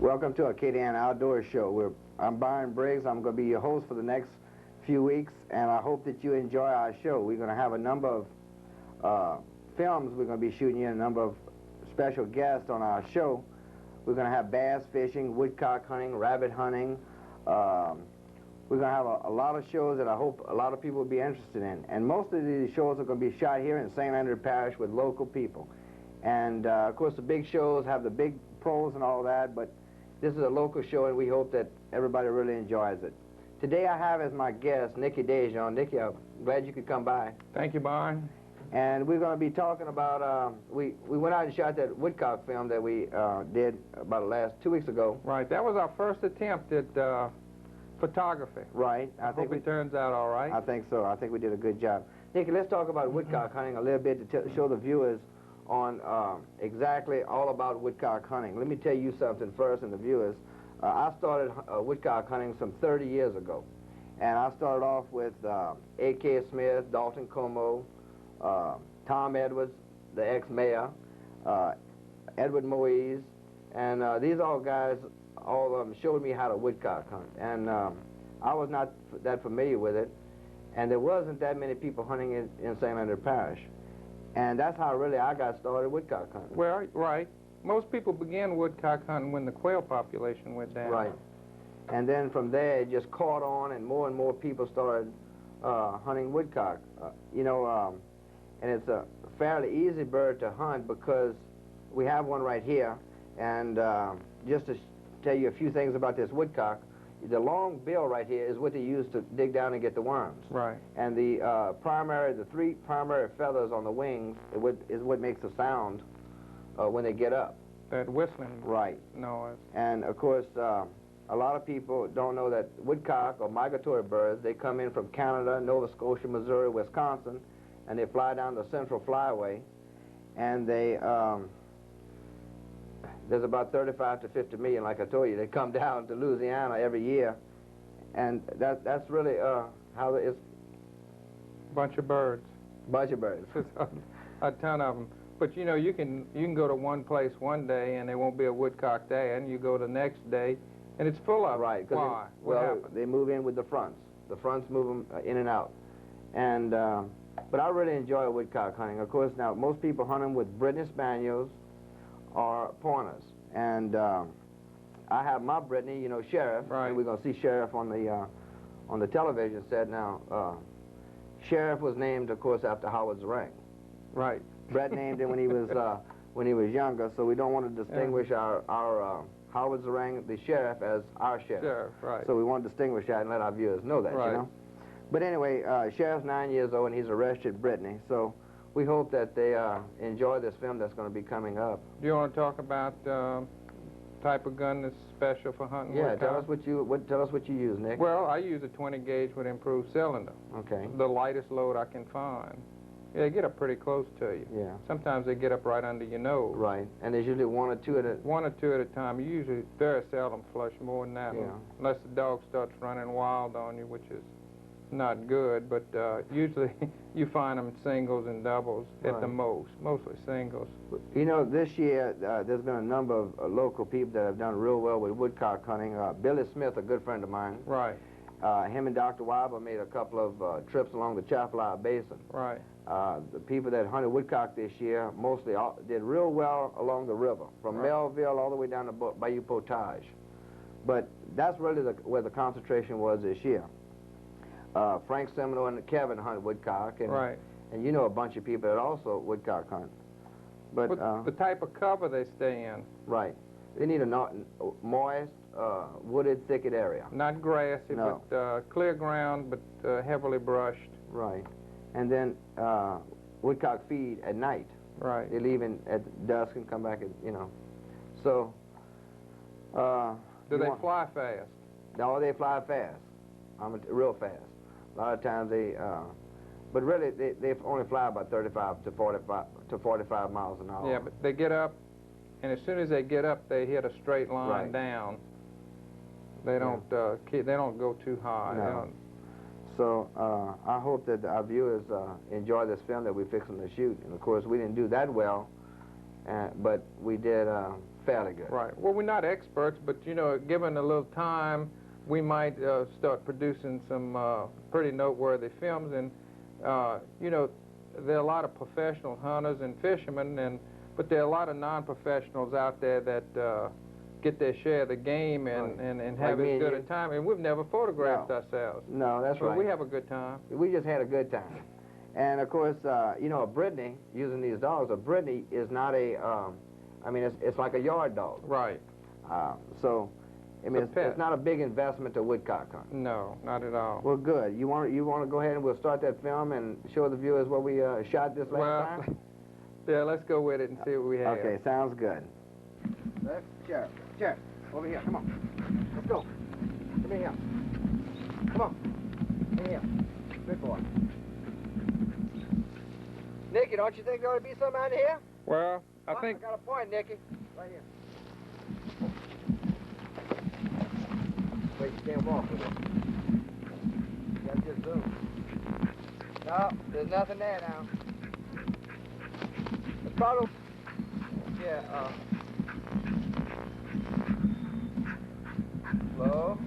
Welcome to Acadiana Outdoor Show. I'm Byron Briggs. I'm going to be your host for the next few weeks, and I hope that you enjoy our show. We're going to have a number of films we're going to be shooting you, a number of special guests on our show. We're going to have bass fishing, woodcock hunting, rabbit hunting. We're going to have a lot of shows that I hope a lot of people will be interested in. And most of these shows are going to be shot here in St. Andrew Parish with local people. And, of course, the big shows have the big pros and all that, but this is a local show, and we hope that everybody really enjoys it. Today I have as my guest Nicky Dejean. Nicky, I'm glad you could come by. Thank you, Byron. And we're going to be talking about, we went out and shot that woodcock film that we did about the last 2 weeks ago. Right, that was our first attempt at photography. Right. I hope it turns out all right. I think so. I think we did a good job. Nicky, let's talk about woodcock hunting a little bit to show the viewers on exactly all about woodcock hunting. Let me tell you something first, and the viewers. I started woodcock hunting some 30 years ago, and I started off with A.K. Smith, Dalton Como, Tom Edwards, the ex-mayor, Edward Moise, and these all guys, all of them showed me how to woodcock hunt, and I was not that familiar with it, and there wasn't that many people hunting in St. Andrew Parish. And that's how really I got started woodcock hunting. Well, right. Most people began woodcock hunting when the quail population went down. Right. And then from there it just caught on, and more people started hunting woodcock. And it's a fairly easy bird to hunt because we have one right here. And just to tell you a few things about this woodcock, the long bill right here is what they use to dig down and get the worms. Right. And the three primary feathers on the wings is what makes the sound when they get up. That whistling noise. And of course, a lot of people don't know that woodcock or migratory birds, they come in from Canada, Nova Scotia, Missouri, Wisconsin, and they fly down the Central Flyway, and they there's about 35 to 50 million, like I told you. They come down to Louisiana every year, and that's really how it's. Bunch of birds. Bunch of birds. A ton of them. But you know, you can go to one place one day and there won't be a woodcock there, and you go the next day, and it's full of them. Right. Why? They move in with the fronts. The fronts move them in and out, and but I really enjoy woodcock hunting. Of course, now most people hunt them with Brittany Spaniels or pointers, and I have my Brittany, you know, Sheriff, right. And we're going to see Sheriff on the television set now. Sheriff was named, of course, after Howard Zerang. Right. Brett named him when he was younger, so we don't want to distinguish our Howard Zerang, the Sheriff, as our Sheriff. Sheriff, right. So we want to distinguish that and let our viewers know that, right. You know. But anyway, Sheriff's 9 years old, and he's arrested Brittany, so we hope that they enjoy this film that's going to be coming up. Do you want to talk about type of gun that's special for hunting? Yeah, tell us what you use, Nick. Well, I use a 20 gauge with improved cylinder. Okay. The lightest load I can find. Yeah, they get up pretty close to you. Yeah. Sometimes they get up right under your nose. Right. And there's usually one or two at a time. You usually very seldom flush more than that, unless the dog starts running wild on you, which is not good, but usually you find them singles and doubles at the most, mostly singles. You know, this year there's been a number of local people that have done real well with woodcock hunting. Billy Smith, a good friend of mine. Right. Him and Dr. Weiber made a couple of trips along the Chapala Basin. Right. The people that hunted woodcock this year mostly did real well along the river, from Melville all the way down to Bayou Potage. But that's really where the concentration was this year. Frank Seminole and Kevin hunt woodcock, and you know a bunch of people that also woodcock hunt. But the type of cover they stay in. Right. They need a moist, wooded, thicket area. Not grassy, but clear ground, but heavily brushed. Right. And then woodcock feed at night. Right. They leave at dusk and come back at, you know. So. Do they fly fast? No, they fly fast. Real fast. A lot of times they, but really they only fly about 35 to 45 miles an hour. Yeah, but they get up, and as soon as they get up, they hit a straight line down. They don't go too high. No. So I hope that our viewers enjoy this film that we're fixing to shoot. And of course, we didn't do that well, but we did fairly good. Right. Well, we're not experts, but, you know, given a little time, we might start producing some pretty noteworthy films. And, you know, there are a lot of professional hunters and fishermen, but there are a lot of non-professionals out there that get their share of the game and have as good a time. And we've never photographed ourselves. No, that's right. But we have a good time. We just had a good time. And, of course, you know, a Brittany, using these dogs, a Brittany is not a, I mean, it's like a yard dog. Right. So, I mean, it's not a big investment to woodcock hunt. No, not at all. Well, good. You want to go ahead and we'll start that film and show the viewers what we shot this last time? Yeah, let's go with it and see what we have. Okay, sounds good. Let's, Sheriff, over here, come on. Let's go. Come in here. Come on. Come here. Good boy. Nicky, don't you think there ought to be some out here? Well, I think... I got a point, Nicky. Right here. Wait, you can't walk with it. You gotta just zoom. No, there's nothing there now. It's probably... Yeah, slow.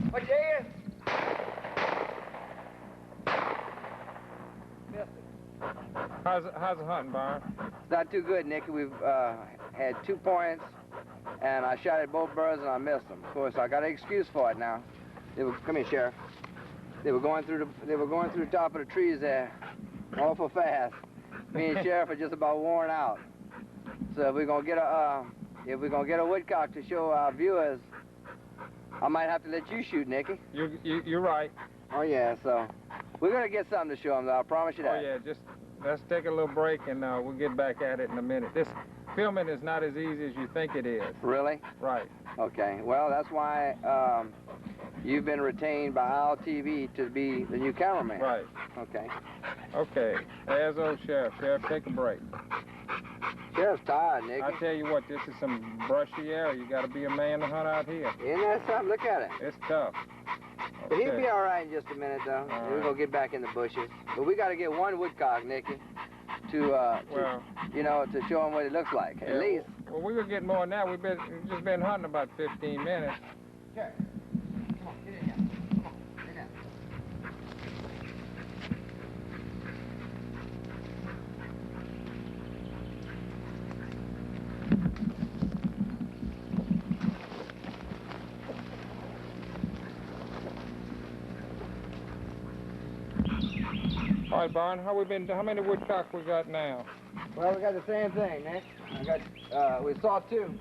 What you hear? Missed it. How's the hunting, Byron? It's not too good, Nicky. We've had 2 points, and I shot at both birds and I missed them. Of course, I got an excuse for it now. Come here, Sheriff. They were going through the top of the trees there, awful fast. Me and Sheriff are just about worn out. So if we're gonna get a woodcock to show our viewers, I might have to let you shoot, Nicky. You're right. Oh yeah, so we're gonna get something to show them, though. I promise you that. Oh yeah, just let's take a little break and we'll get back at it in a minute. This filming is not as easy as you think it is. Really? Right. Okay. Well, that's why you've been retained by Owl TV to be the new cameraman. Right. Okay. Okay. There's old Sheriff. Sheriff, take a break. Sheriff's tired, Nicky. I tell you what, this is some brushy area. You got to be a man to hunt out here. Isn't that something? Look at it. It's tough. But he'll be all right in just a minute, though. We're going to get back in the bushes. But we got to get one woodcock, Nicky, to you know, to show him what it looks like, at least. Well, we're going to get more now. We've just been hunting about 15 minutes. Sure. Come on, get in here. Come on, get in. All right, Byron, how many woodcock we got now? Well, we got the same thing, Nick. We saw 2.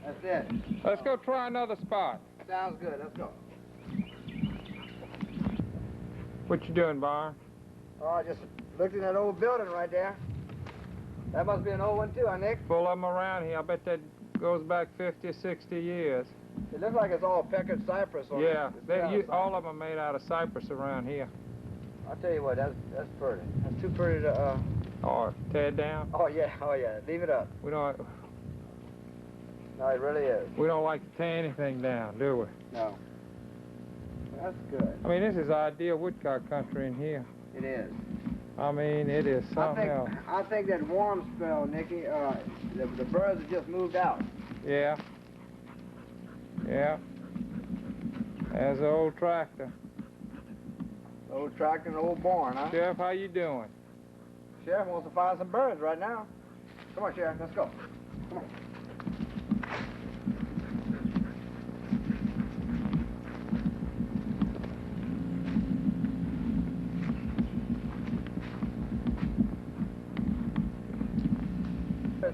That's it. Let's go try another spot. Sounds good. Let's go. What you doing, Byron? Oh, I just looked in that old building right there. That must be an old one too, huh, Nick? Full of them around here. I bet that goes back 50 or 60 years. It looks like it's all peckered cypress on it. All of them made out of cypress around here. I'll tell you what, that's pretty. That's too pretty to, Or tear it down. Oh, yeah. Leave it up. We don't... No, it really is. We don't like to tear anything down, do we? No. That's good. I mean, this is ideal woodcock country in here. It is. I mean, it is something else. I think that warm spell, Nicky, the birds have just moved out. Yeah. Yeah. There's the old tractor. Old tractor and old barn, huh? Sheriff, how you doing? Sheriff wants to find some birds right now. Come on, Sheriff, let's go. Come on.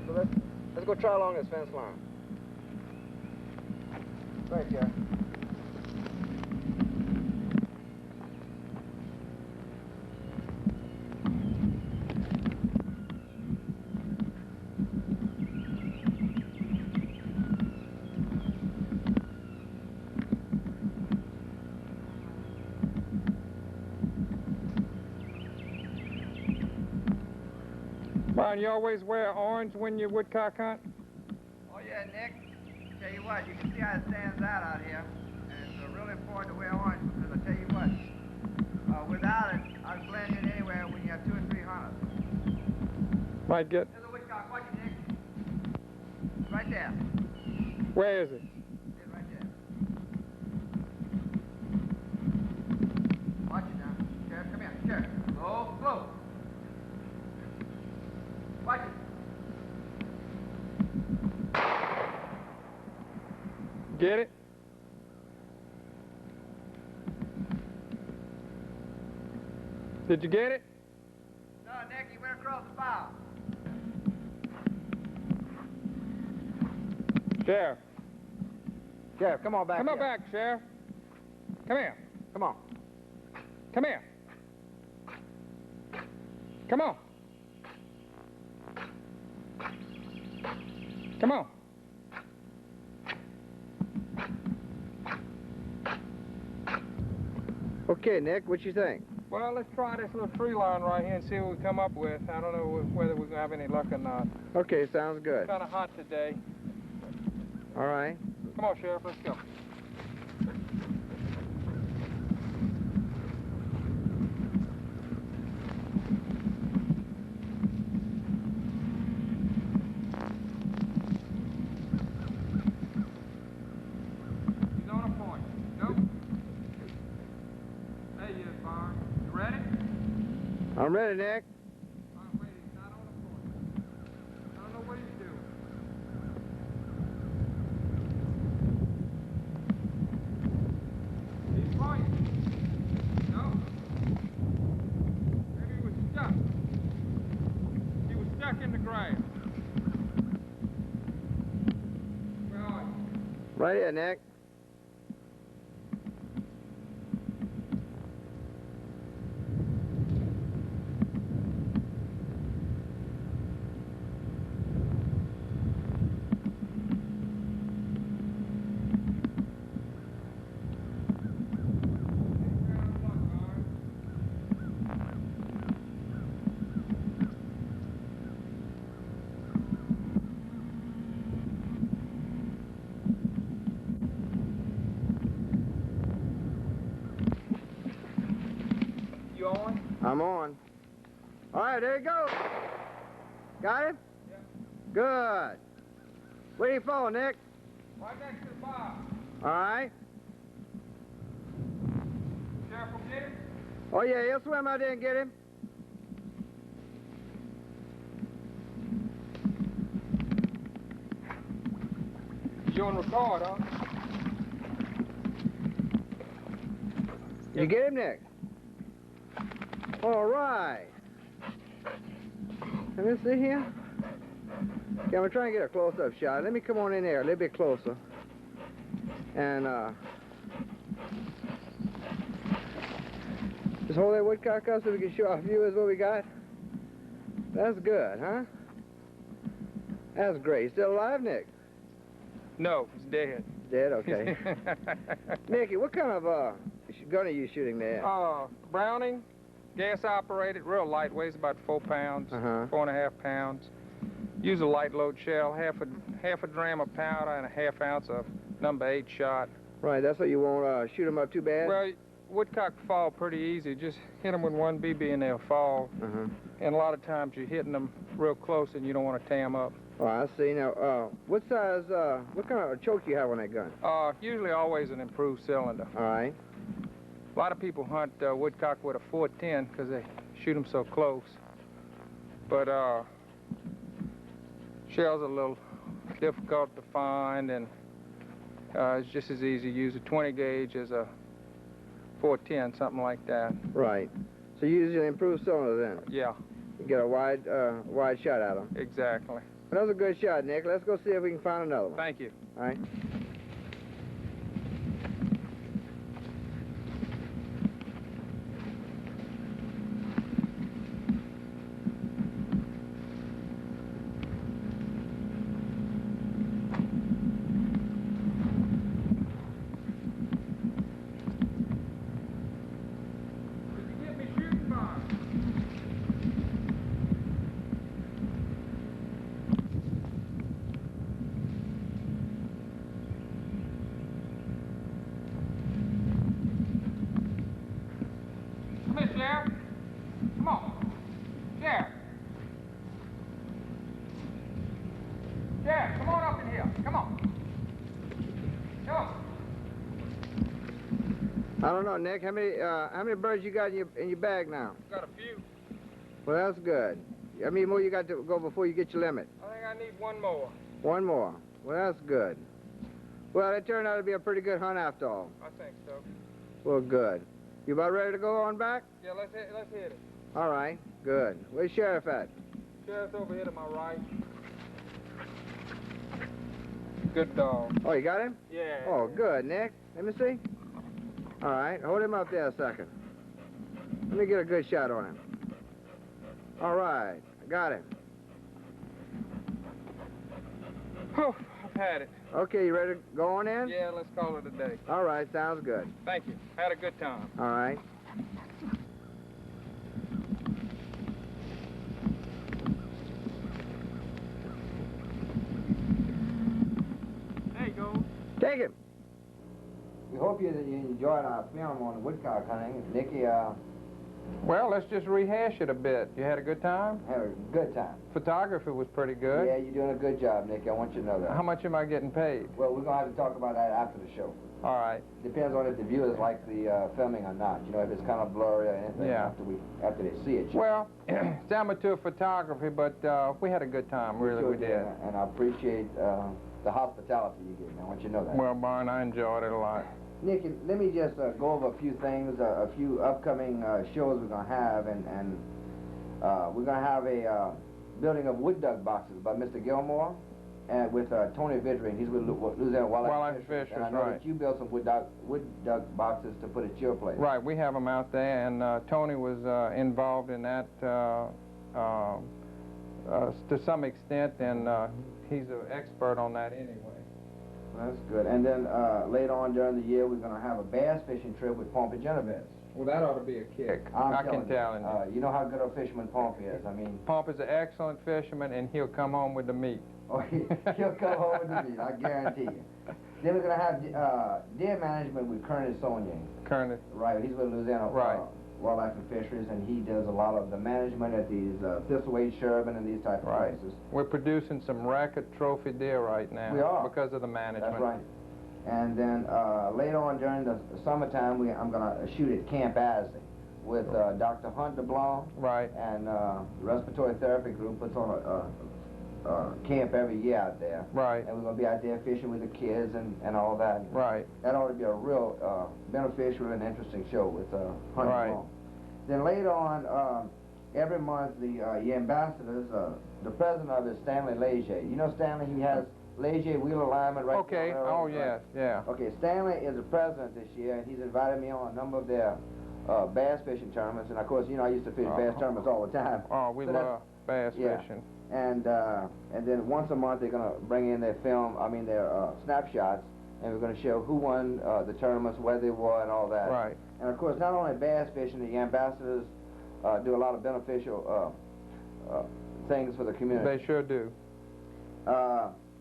So let's go try along this fence line. Right, Sheriff. Brian, you always wear orange when you woodcock hunt? Oh, yeah, Nick. Tell you what, you can see how it stands out here. And it's a really really important to wear orange because I tell you what, without it, I'd blend in anywhere when you have 2 or 3 hunters. Might get. There's a woodcock. Watch it, Nick. Right there. Where is it? It's right there. Watch it now. Sheriff, come here. Sheriff. Slow. Watch it. Get it? Did you get it? No, Nick, he went across the bow. Sheriff. Sheriff, come on back. Come on back, Sheriff. Come here. Come on. Come here. Come on. Come on. Okay, Nick, what you think? Well, let's try this little tree line right here and see what we come up with. I don't know whether we're going to have any luck or not. Okay, sounds good. It's kind of hot today. All right. Come on, Sheriff, let's go. He's on a point. Go. There he is, Byron. You ready? I'm ready, Nick. Wait, he's not on a point. I don't know what he's doing. He's fighting. No. Maybe he was stuck. He was stuck in the grass. Where are you? Right here, Nick. You on? I'm on. All right, there you go. Got him? Yeah. Good. Where do you fall, Nick? Right next to the bar. All right. Sheriff will get him? Oh, yeah, he'll swim out there and get him. You on record, huh? You get him, Nick? All right. Let me see here. Okay, I'm gonna try and get a close-up shot. Let me come on in there a little bit closer. And, just hold that woodcock up so we can show our viewers what we got. That's good, huh? That's great. Still alive, Nick? No, he's dead. Dead? Okay. Nicky, what kind of, gun are you shooting there? Browning, gas operated, real light, weighs about 4 pounds, 4.5 pounds. Use a light load shell, half a dram of powder and a half ounce of number 8 shot. Right, that's what you won't shoot them up too bad? Well, woodcock fall pretty easy. Just hit them with one BB and they'll fall. And a lot of times you're hitting them real close and you don't want to tear them up. Oh, I see. Now, what size, what kind of choke do you have on that gun? Usually always an improved cylinder. All right. A lot of people hunt woodcock with a 410 because they shoot them so close. But shells are a little difficult to find, and it's just as easy to use a 20 gauge as a 410, something like that. Right. So you use an improved cylinder then? Yeah. You get a wide shot out of them? Exactly. Well, that was a good shot, Nick. Let's go see if we can find another one. Thank you. All right. Jack. Jack, come on up in here. Come on. Come on. I don't know, Nick. How many birds you got in your bag now? Got a few. Well, that's good. How many more you got to go before you get your limit? I think I need one more. One more. Well, that's good. Well, it turned out to be a pretty good hunt after all. I think so. Well, good. You about ready to go on back? Yeah, let's hit it. All right, good. Where's Sheriff at? Sheriff's over here to my right. Good dog. Oh, you got him? Yeah. Oh, good, Nick. Let me see. All right, hold him up there a second. Let me get a good shot on him. All right, I got him. Whew, I've had it. Okay, you ready to go on in? Yeah, let's call it a day. All right, sounds good. Thank you. Had a good time. All right. There you go. Take him. We hope you enjoyed our film on the woodcock hunting. Nicky, Well, let's just rehash it a bit. You had a good time? had a good time. Photography was pretty good. Yeah, you're doing a good job, Nicky. I want you to know that. How much am I getting paid? Well, we're going to have to talk about that after the show. All right. Depends on if the viewers like the filming or not. You know, if it's kind of blurry or anything Yeah. after they see it. Well, it's amateur photography, but we had a good time. Really, Sure we did. And I appreciate the hospitality you give me. I want you to know that. Well, Barn, I enjoyed it a lot. Nicky, let me just go over a few things, a few upcoming shows we're going to have, and we're going to have a building of wood duck boxes by Mr. Gilmore, and with Tony Vidring. He's with Louisiana Wildlife Fisheries, and I know right. that you built some wood duck boxes to put at your place. Right, we have them out there, and Tony was involved in that to some extent, and he's an expert on that anyway. That's good. And then later on during the year, we're going to have a bass fishing trip with Pompey Genovese. Well, that ought to be a kick. I can tell you. You know how good a fisherman Pompey is. I mean, Pomp is an excellent fisherman, and he'll come home with the meat. oh, he'll come home with the meat, I guarantee you. Then we're going to have deer management with Colonel Saunier. Colonel. Right, he's with Louisiana Right. Wildlife and Fisheries, and he does a lot of the management at these Thistlewade, Sherburne, and these type of Right. places. We're producing some record trophy deer right now. We are. Because of the management. That's right. And then later on during the summertime, I'm going to shoot at Camp Asley with Dr. Hunt DeBlanc. Right. And the Respiratory Therapy Group puts on a camp every year out there. Right. And we're going to be out there fishing with the kids and all that. Right. That ought to be a real beneficial and interesting show with Hunt Right. DeBlanc. Then later on, every month, the ambassadors, the president of it is Stanley Leger. You know Stanley, he has Leger wheel alignment right Okay. there. Oh, yes. Yeah. Okay, Stanley is the president this year, and he's invited me on a number of their bass fishing tournaments. And of course, you know, I used to fish bass tournaments all the time. Oh, we So love bass yeah. fishing. And then once a month, they're going to bring in their their snapshots, and we're going to show who won the tournaments, where they were, and all that. Right. And of course, not only bass fishing, the ambassadors do a lot of beneficial things for the community. They sure do.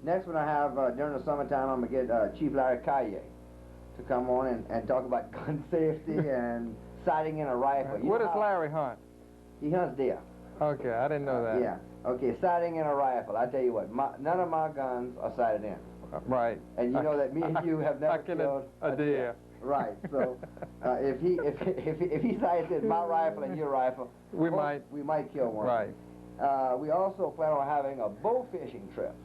Next one I have, during the summertime, I'm going to get Chief Larry Caille to come on and talk about gun safety and sighting in a rifle. What does Larry hunt? He hunts deer. Okay, I didn't know that. Yeah. Okay, sighting in a rifle. I tell you what, none of my guns are sighted in. Right. And you know that me and you have never killed a deer. Right. So if he sights in my rifle and your rifle, we might kill one. Right. We also plan on having a bow fishing trip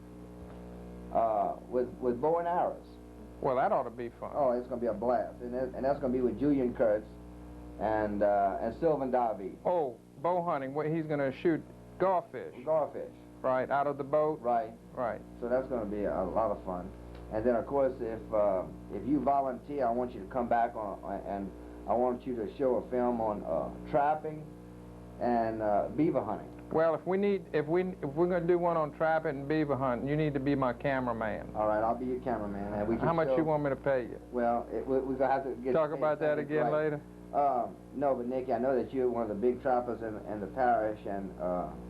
with bow and arrows. Well, that ought to be fun. Oh, it's going to be a blast, and that's going to be with Julian Kurtz and Sylvan David. Oh, bow hunting. He's going to shoot garfish. Garfish. Right, out of the boat. Right. Right. So that's going to be a lot of fun. And then, of course, if you volunteer, I want you to come back and I want you to show a film on trapping and beaver hunting. Well, if we're going to do one on trapping and beaver hunting, you need to be my cameraman. All right, I'll be your cameraman. And we can How much you want me to pay you? Well, we're going to have to get... Talk about that again later? No, but Nicky, I know that you're one of the big trappers in the parish, and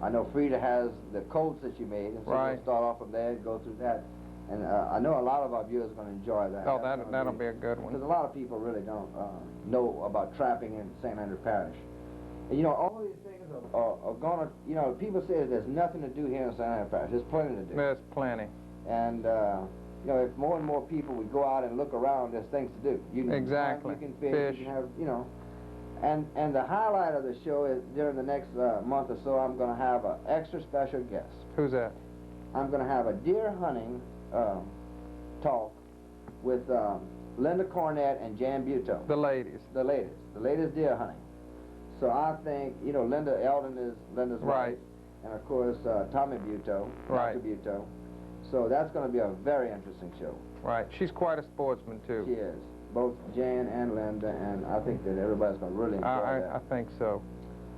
I know Frida has the coats that you made, and so right. we'll start off from there and go through that. And I know a lot of our viewers are going to enjoy that. Oh, that'll be a good one. Because a lot of people really don't know about trapping in St. Andrew Parish. And, you know, all these things are gonna, you know, people say there's nothing to do here in St. Anne Parish. There's plenty to do. There's plenty. And, you know, if more and more people would go out and look around, there's things to do. You can exactly. hunt, you can fish, you can have, you know. And the highlight of the show is during the next month or so, I'm going to have an extra special guest. Who's that? I'm going to have a deer hunting talk with Linda Cornett and Jan Buteau. The ladies. The ladies. The ladies deer hunting. So I think, you know, Linda Eldon is Linda's wife. And of course, Tommy Buteau, Dr. Buteau. So that's going to be a very interesting show. Right. She's quite a sportsman, too. She is. Both Jan and Linda, and I think that everybody's going to really enjoy that. I think so.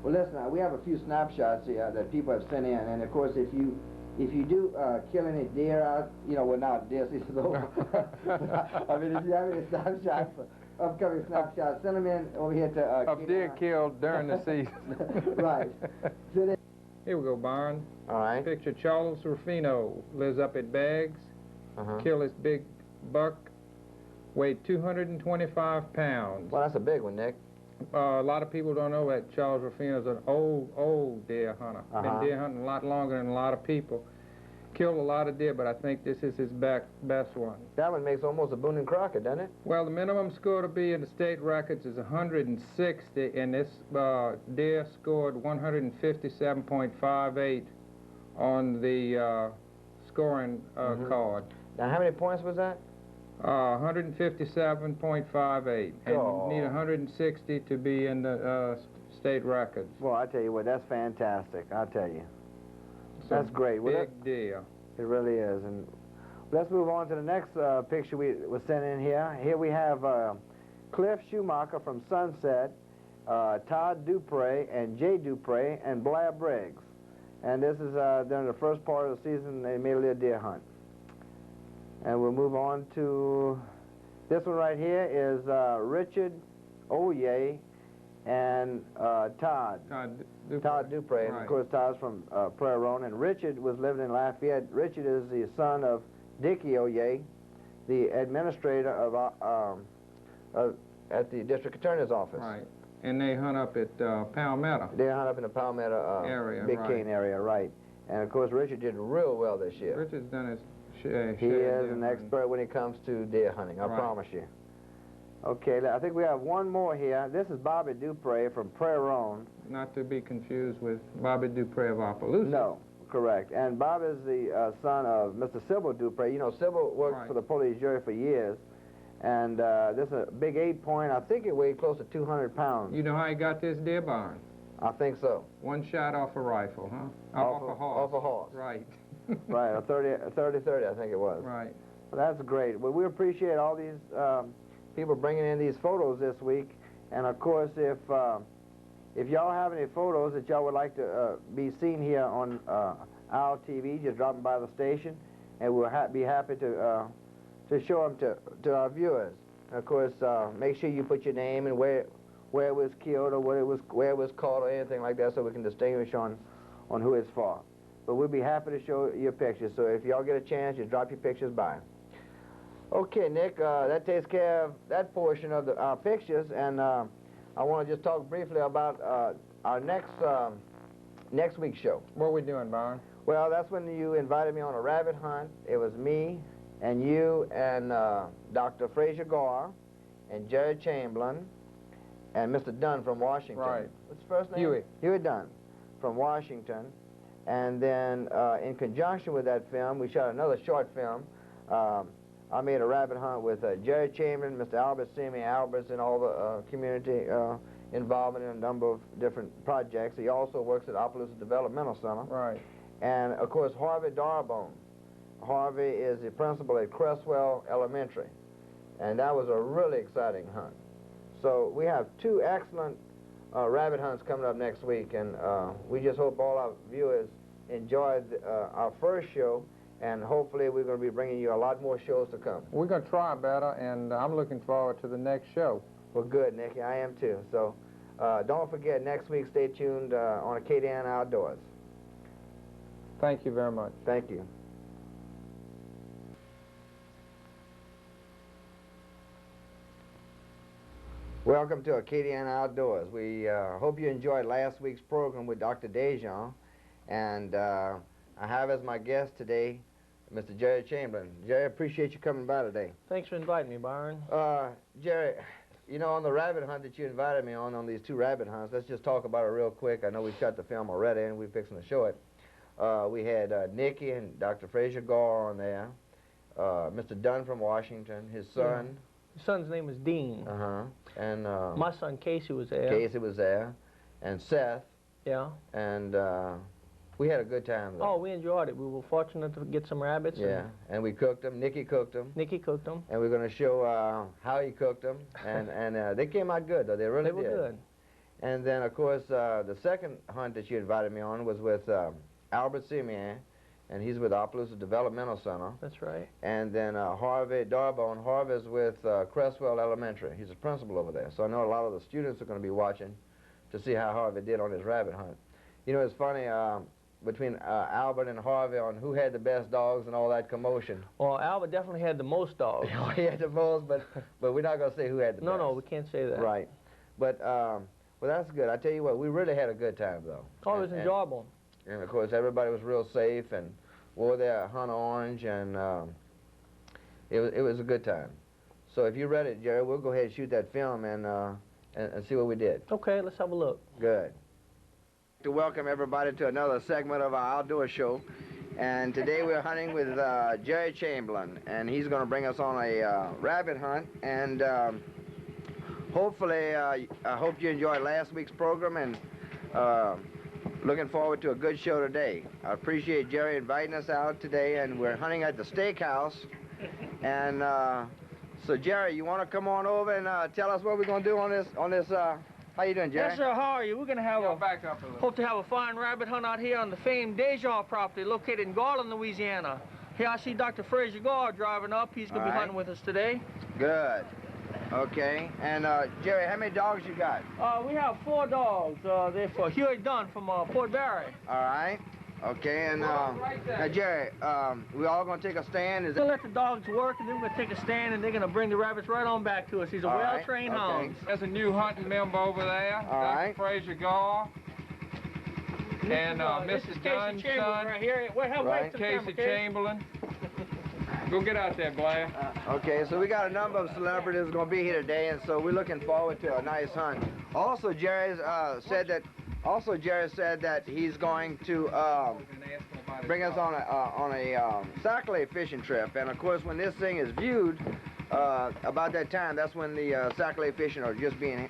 Well, listen, we have a few snapshots here that people have sent in, and of course, if you do kill any deer out, you know, well, not deer season over. I mean, if you have any snapshots, upcoming snapshots, send them in over here to... of deer killed during the season. Right. Here we go, Byron. All right. Picture Charles Rufino lives up at Baggs. Killed his big buck. Weighed 225 pounds. Well, that's a big one, Nick. A lot of people don't know that Charles Rufino's an old deer hunter. Been deer hunting a lot longer than a lot of people. Killed a lot of deer, but I think this is his best one. That one makes almost a Boone and Crockett, doesn't it? Well, the minimum score to be in the state records is 160, and this deer scored 157.58 on the scoring card. Now, how many points was that? 157.58, and you need 160 to be in the state records. Well, I tell you what, that's fantastic. I'll tell you. That's great. Big deal. It really is. And let's move on to the next picture we was sent in here. Here we have Cliff Schumacher from Sunset, Todd Dupre and Jay Dupre and Blair Briggs. And this is during the first part of the season. They made a little deer hunt. And we'll move on to this one right here is Richard Oye and Todd Dupre. And of course, Todd's from Prairie Rone, and Richard was living in Lafayette. Richard is the son of Dickie Oye, the administrator of at the district attorney's office. Right. And they hunt up at Palmetto. They hunt up in the Palmetto area, Big Cane area, right. And of course, Richard did real well this year. Richard's done his he is an expert when it comes to deer hunting, I promise you. Okay, I think we have one more here. This is Bobby Dupre from Prairie Rone. Not to be confused with Bobby Dupre of Opelousas. No, correct. And Bob is the son of Mr. Sybil Dupre. You know, Sybil worked for the police jury for years. And this is a big 8-point. I think it weighed close to 200 pounds. You know how he got this deer, Byron? I think so. One shot off a rifle, huh? Off a horse. Off a horse. Right. Right, a 30-30, I think it was. Right. Well, that's great. Well, we appreciate all these people bringing in these photos this week. And of course, if y'all have any photos that y'all would like to be seen here on our TV, just drop them by the station, and we'll be happy to show them to our viewers. And of course, make sure you put your name and where it was killed or where it was caught or anything like that, so we can distinguish on who it's for. But we'll be happy to show your pictures. So if y'all get a chance, just drop your pictures by. Okay, Nick, that takes care of that portion of our pictures, and I want to just talk briefly about our next week's show. What are we doing, Byron? Well, that's when you invited me on a rabbit hunt. It was me and you and Dr. Frazier Gore and Jerry Chamberlain and Mr. Dunn from Washington. Right. What's his first name? Huey. Huey Dunn from Washington. And then in conjunction with that film, we shot another short film. I made a rabbit hunt with Jerry Chamberlain, Mr. Albert Simi Alberts, and all the community involvement in a number of different projects. He also works at Opelousas Developmental Center. Right. And, of course, Harvey Darbone. Harvey is the principal at Cresswell Elementary. And that was a really exciting hunt. So we have two excellent rabbit hunts coming up next week, and we just hope all our viewers enjoyed our first show, and hopefully we're going to be bringing you a lot more shows to come. We're going to try better, and I'm looking forward to the next show. Well, good, Nicky. I am too. So don't forget, next week, stay tuned on Acadiana Outdoors. Thank you very much. Thank you. Welcome to Acadiana Outdoors. We hope you enjoyed last week's program with Dr. Dejean, and I have as my guest today Mr. Jerry Chamberlain. Jerry, appreciate you coming by today. Thanks for inviting me, Byron. Jerry, you know, on the rabbit hunt that you invited me on these 2 rabbit hunts, let's just talk about it real quick. I know we shot the film already and we're fixing to show it. We had Nikki and Dr. Fraser Gore on there, Mr. Dunn from Washington, his son. Yeah. His son's name is Dean. And my son Casey was there. Casey was there, and Seth. Yeah. And we had a good time though. Oh, we enjoyed it. We were fortunate to get some rabbits. Yeah, and we cooked them. Nikki cooked them. Nikki cooked them. And we're going to show how he cooked them. And they came out good though. They really did. They were good. And then of course the second hunt that you invited me on was with Albert Simeon, and he's with Opelousas Developmental Center. That's right. And then Harvey Darbone. Harvey's with Crestwell Elementary. He's a principal over there. So I know a lot of the students are going to be watching to see how Harvey did on his rabbit hunt. You know, it's funny, between Albert and Harvey on who had the best dogs and all that commotion. Well, Albert definitely had the most dogs. He had the most, but we're not going to say who had the best. No, we can't say that. Right. But, well, that's good. I tell you what, we really had a good time, though. Oh, it was enjoyable. And, of course, everybody was real safe and wore their hunt orange, and it was a good time. So if you're ready, Jerry, we'll go ahead and shoot that film and see what we did. Okay, let's have a look. Good. To welcome everybody to another segment of our outdoor show, and today we're hunting with Jerry Chamberlain, and he's going to bring us on a rabbit hunt, and hopefully I hope you enjoyed last week's program, and looking forward to a good show today. I appreciate Jerry inviting us out today, and we're hunting at the steakhouse, and so Jerry, you want to come on over and tell us what we're going to do on this how you doing, Jerry? Yes, sir. How are you? We're going to have back up a little. Hope to have a fine rabbit hunt out here on the famed Dejean property located in Garland, Louisiana. Here I see Dr. Fraser Gore driving up. He's going to be hunting with us today. Good. Okay. And Jerry, how many dogs you got? We have 4 dogs. They're for Huey Dunn from Port Barry. All right. Okay. And now, Jerry, we all going to take a stand? We're going to let the dogs work, and then we're going to take a stand, and they're going to bring the rabbits right on back to us. He's a well-trained hound. There's a new hunting member over there, Dr. Fraser Gore. And Mrs. Dunn's son, right here. Casey Chamberlain. Go get out there, Blair. Okay, so we got a number of celebrities going to be here today, and so we're looking forward to a nice hunt. Also, Jerry said that he's going to bring us on a Sackley fishing trip, and of course, when this thing is viewed, about that time, that's when the Sackley fishing are just being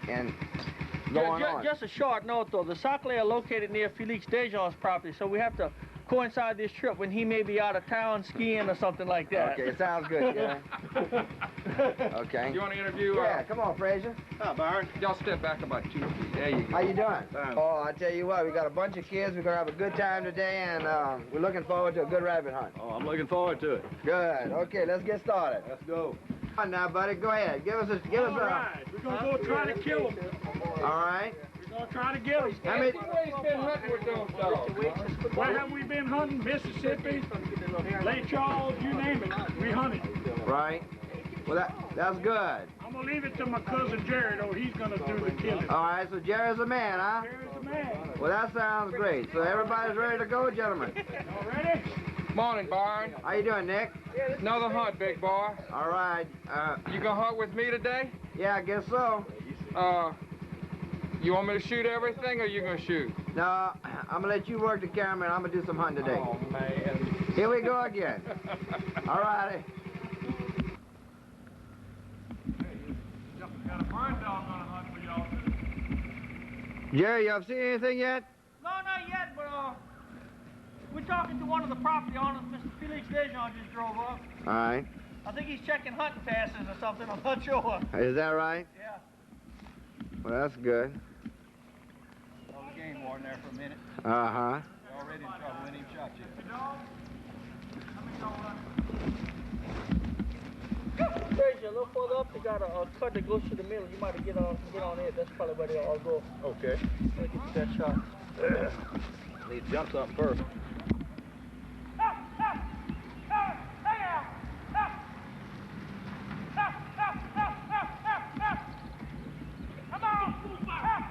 going on. Just a short note, though. The Sackley are located near Felix Dejean's property, so we have to coincide this trip when he may be out of town skiing or something like that. Okay, sounds good, yeah. Okay. You want to interview? Yeah, come on, Fraser. Hi, Byron. Y'all step back about 2 feet. There you go. How you doing? Fine. Oh, I tell you what, we got a bunch of kids. We're gonna have a good time today, and we're looking forward to a good rabbit hunt. Oh, I'm looking forward to it. Good. Okay, let's get started. Let's go. Come on now, buddy. Go ahead. Give us a. All right. We're gonna go try to kill them. All right. We're gonna try to get them. How many? been hunting with those dogs? Where have we been hunting? Mississippi, Lake Charles, you name it. We hunted. Right. Well, that's good. I'm gonna leave it to my cousin Jerry, though. He's gonna do the killing. All right. So Jerry's a man, huh? Jerry's the man. Well, that sounds great. So everybody's ready to go, gentlemen. All ready? Morning, Byron. How you doing, Nick? Another hunt, big boy. All right. You gonna hunt with me today? Yeah, I guess so. You want me to shoot everything, or you gonna shoot? No, I'm gonna let you work the camera, and I'm gonna do some hunting today. Oh man. Here we go again. All righty. Got a bird dog on a hunt for y'all. Jerry, you have seen anything yet? No, not yet, but we're talking to one of the property owners. Mr. Felix Dejean just drove up. All right. I think he's checking hunting passes or something. I'm not sure. Is that right? Yeah. Well, that's good. Well, the game warden there for a minute. Uh-huh. We're already in trouble when he shot you. Fraser, a little further up, they got a cut that goes through the middle. You might get on it. That's probably where they all go. Okay. Let me get you that shot. Need to jump something first.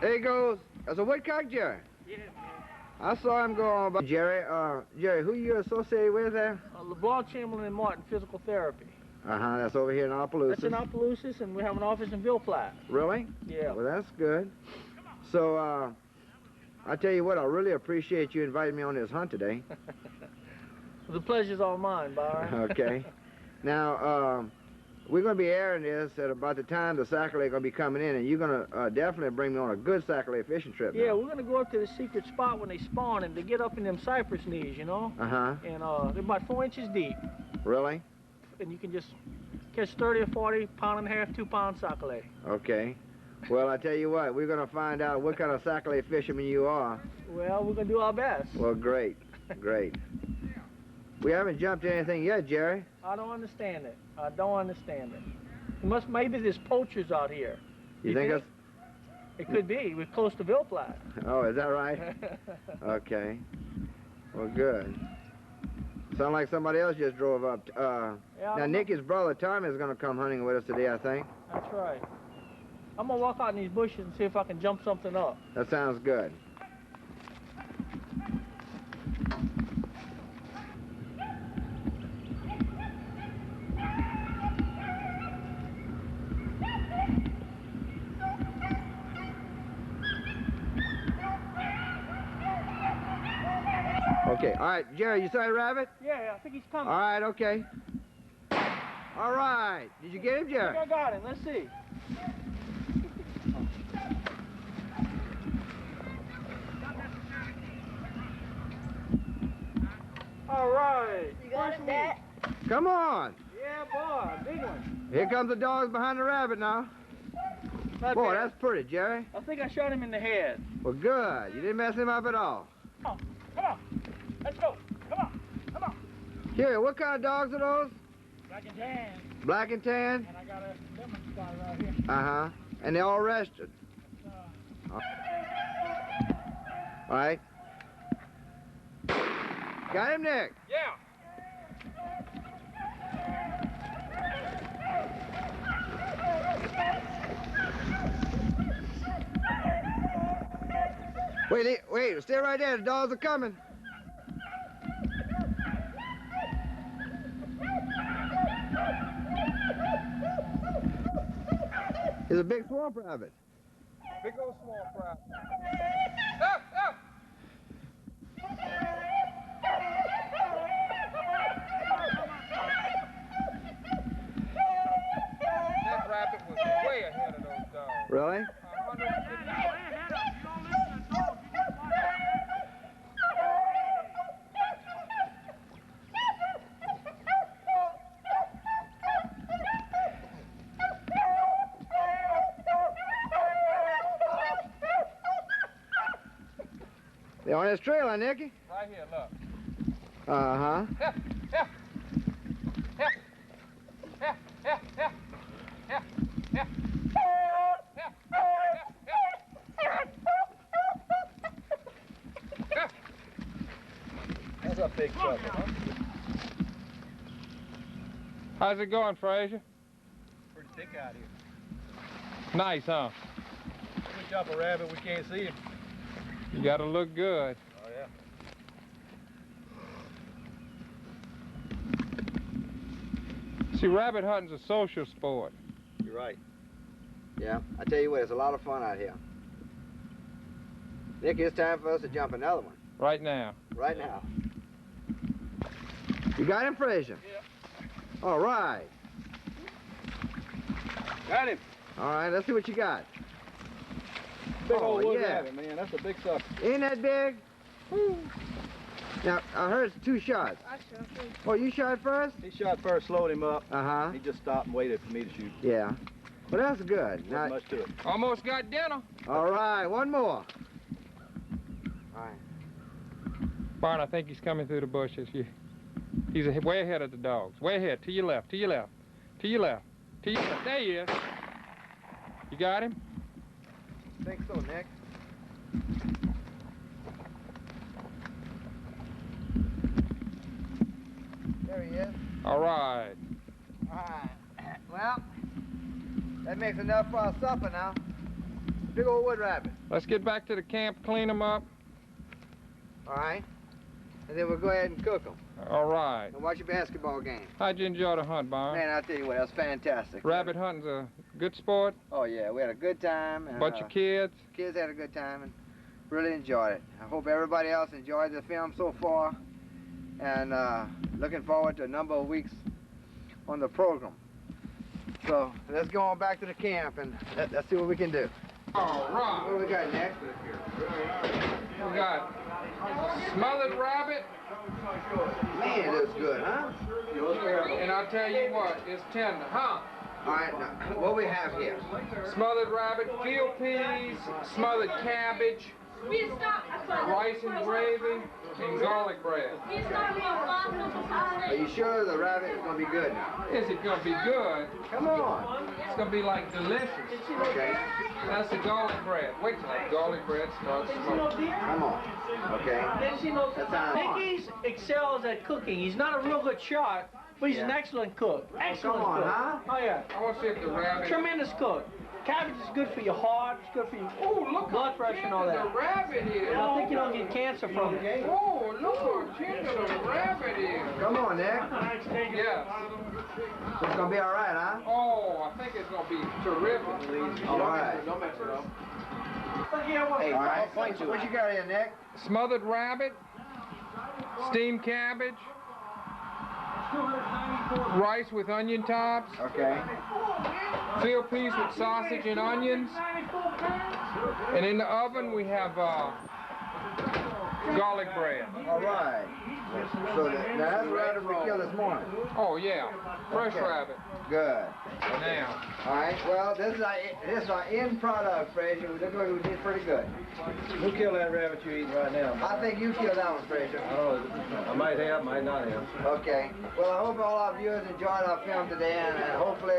There he goes. That's a woodcock, Jerry. Yeah, man. I saw him go on by. Jerry, who you associated with there? LeBlanc, Chamberlain, and Martin, physical therapy. Uh-huh, that's over here in Opelousas. That's in Opelousas, and we have an office in Ville Platte. Really? Yeah. Well, that's good. So, I tell you what, I really appreciate you inviting me on this hunt today. The pleasure's all mine, Byron. Okay. Now, we're going to be airing this at about the time the sac-a-lait going to be coming in, and you're going to definitely bring me on a good sac-a-lait fishing trip. Yeah, now. we're going to go up to the secret spot when they spawn, and they get up in them cypress knees, you know? Uh-huh. And they're about 4 inches deep. Really? And you can just catch 30 or 40, pound-and-a-half, 2-pound sac-a-lait. Okay. Well, I tell you what, we're going to find out what kind of sac-a-lait fisherman you are. Well, we're going to do our best. Well, great, great. We haven't jumped anything yet, Jerry. I don't understand it. I don't understand it. Maybe there's poachers out here. You think it's... It could be. We're close to Ville Platte. Oh, is that right? Okay. Well, good. Sound like somebody else just drove up. Yeah, now, Nicky's brother, Tommy, is going to come hunting with us today, I think. That's right. I'm going to walk out in these bushes and see if I can jump something up. That sounds good. Okay, all right, Jerry, you saw a rabbit? Yeah, I think he's coming. All right, okay. All right, did you get him, I Jerry? think I got him. Let's see. All right. You got it, Dad? Come on. Yeah, boy, big one. Here comes the dogs behind the rabbit now. Not Boy, bad. that's pretty, Jerry. I think I shot him in the head. Well, good. You didn't mess him up at all. Come on, come on. Let's go. Come on, come on. Jerry, what kind of dogs are those? Black and tan. Black and tan? And I got a lemon spot right here. Uh-huh. And they're all rested. All right. Got him, Nick? Yeah. Wait, stay right there. The dogs are coming. There's a big swamp rabbit. Big old swamp rabbit. Up, up. That rabbit was way ahead of those dogs. Really? 150. They're on his trail, huh, Nicky? Right here, look. Uh-huh. Yeah, yeah. Yeah. Yeah, yeah, yeah. Yeah, yeah. That's a big sucker, huh? How's it going, Frazier? Pretty thick out here. Nice, huh? We jump a rabbit, we can't see him. You gotta look good. Oh, yeah. See, rabbit hunting's a social sport. You're right. Yeah, I tell you what, it's a lot of fun out here. Nicky, it's time for us to jump another one. Right now. Right now. You got him, Frazier? Yeah. All right. Got him. All right, let's see what you got. Big Oh, old wood yeah. rabbit, man. That's a big sucker. Ain't that big? Now, I heard it's 2 shots. Oh, you shot first? He shot first, slowed him up. Uh-huh. He just stopped and waited for me to shoot. Yeah. Well, that's good. Wasn't Now, much to it. Almost got dinner. all right, one more. All right. Barn, I think he's coming through the bushes. He's way ahead of the dogs. Way ahead. To your left. To your left. To your left. To your left. There he is. You got him? I think so, Nick. There he is. All right. All right. Well, that makes enough for our supper now. Big old wood rabbit. Let's get back to the camp, clean them up. All right? And then we'll go ahead and cook them. All right. And watch your basketball game. How'd you enjoy the hunt, Byron? Man, I tell you what, that was fantastic. Rabbit hunting's a good sport. Oh, yeah, we had a good time. And, Bunch of kids. Kids had a good time and really enjoyed it. I hope everybody else enjoyed the film so far. And looking forward to a number of weeks on the program. So let's go on back to the camp and let's see what we can do. All right. What do we got next? We got smothered rabbit. Man, it looks good, huh? And I'll tell you what, it's tender, huh? All right, now, what we have here? Smothered rabbit, field peas, smothered cabbage, rice and gravy, and garlic bread. Are you sure the rabbit is going to be good now? Is it going to be good? Come on. It's going to be like delicious. Okay. That's the garlic bread. Wait till that garlic bread starts smoking. Come on. Okay. That sounds fun. Nicky excels at cooking. He's not a real good shot, but he's an excellent cook. Excellent come on, cook. huh? Oh, yeah. I want to see if the rabbit... Tremendous cook. Cabbage is good for your heart, it's good for your blood pressure and all that. The rabbit is. I think you don't get cancer from it. Oh, look how tender the rabbit is. Come on, Nick. Yes. So it's going to be all right, huh? Oh, I think it's going to be terrific. All right. Don't mess it up. Hey, all right. What you got here, Nick? Smothered rabbit, steamed cabbage, rice with onion tops, Okay. field peas with sausage and onions, and in the oven we have garlic bread. All right. So now that's the rabbit we killed this morning. Oh yeah, fresh Okay. rabbit. Good. Now, All right. Well, this is our end product, Frazier. We look like we did pretty good. Who killed that rabbit you're eating right now? I think you killed that one, Frazier. Oh, I might have, might not have. Okay. Well, I hope all our viewers enjoyed our film today, and hopefully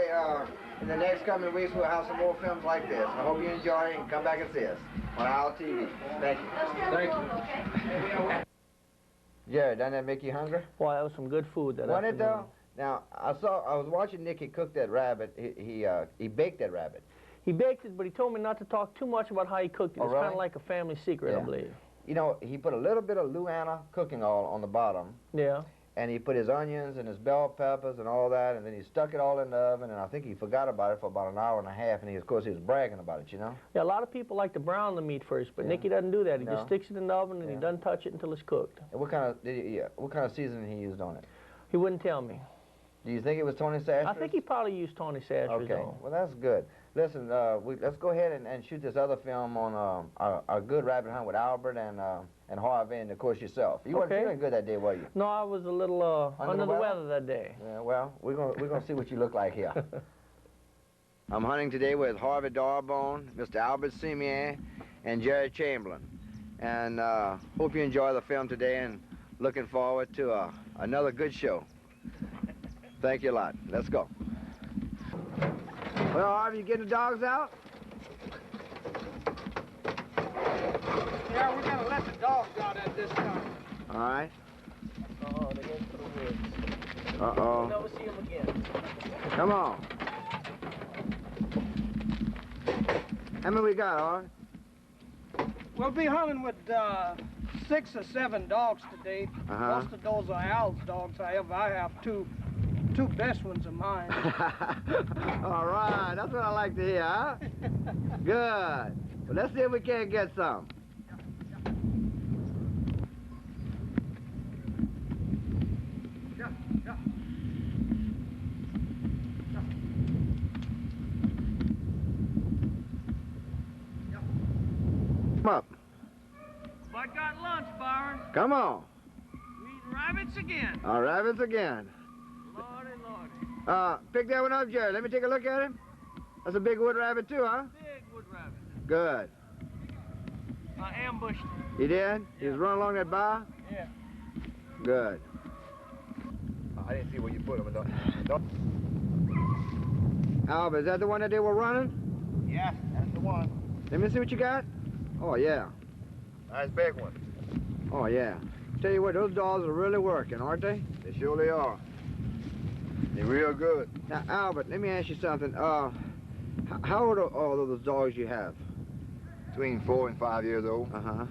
in the next coming weeks we'll have some more films like this. I hope you enjoy it and come back and see us on our TV. Thank you. Thank you. Jared, doesn't that make you hungry? Boy, that was some good food that Wasn't it though? Now I was watching Nicky cook that rabbit. He baked that rabbit. He baked it, but he told me not to talk too much about how he cooked it. Oh, It's really? kind of like a family secret, Yeah. I believe. You know, he put a little bit of Louisiana cooking oil on the bottom, Yeah. and he put his onions and his bell peppers and all that, and then he stuck it all in the oven, and I think he forgot about it for about an hour and a half, and of course he was bragging about it, you know? Yeah, a lot of people like to brown the meat first, but Yeah. Nicky doesn't do that. He No. just sticks it in the oven and he Yeah. doesn't touch it until it's cooked. And what kind of seasoning he used on it? He wouldn't tell me. Do you think it was Tony Sastrus? I think he probably used Tony Sastrus. Okay, well that's good. Listen, let's go ahead and shoot this other film on our good rabbit hunt with Albert and Harvey and of course yourself. You weren't Okay. feeling good that day, were you? No, I was a little under the weather that day. Yeah, well, we're gonna see what you look like here. I'm hunting today with Harvey Darbone, Mr. Albert Simeon, and Jerry Chamberlain. And hope you enjoy the film today and looking forward to another good show. Thank you a lot. Let's go. Well, Harvey, you getting the dogs out? yeah, we're gonna let the dogs out at this time. All right. Oh, they went to the woods. Uh-oh. Never see them again. Come on. How many we got, Harvey? We'll be hunting with 6 or 7 dogs today. Uh-huh. Most of those are Al's dogs. However, I have two best ones of mine. All right, that's what I like to hear, huh? Good. Well, let's see if we can't get some. Come up. I got lunch, Byron. Come on. We eating rabbits again. All rabbits again. Lordy, lordy. Pick that one up, Jerry. Let me take a look at him. That's a big wood rabbit too, huh? Big wood rabbit. Good. I ambushed him. You did? He was running along that bar? Yeah. Good. I didn't see where you put him. Albert, is that the one that they were running? Yeah, that's the one. Let me see what you got. Oh, yeah. Nice big one. Oh, yeah. Tell you what, those dogs are really working, aren't they? They surely are. They're real good. Now, Albert, let me ask you something. How old are all of those dogs you have? between 4 and 5 years old. Uh-huh.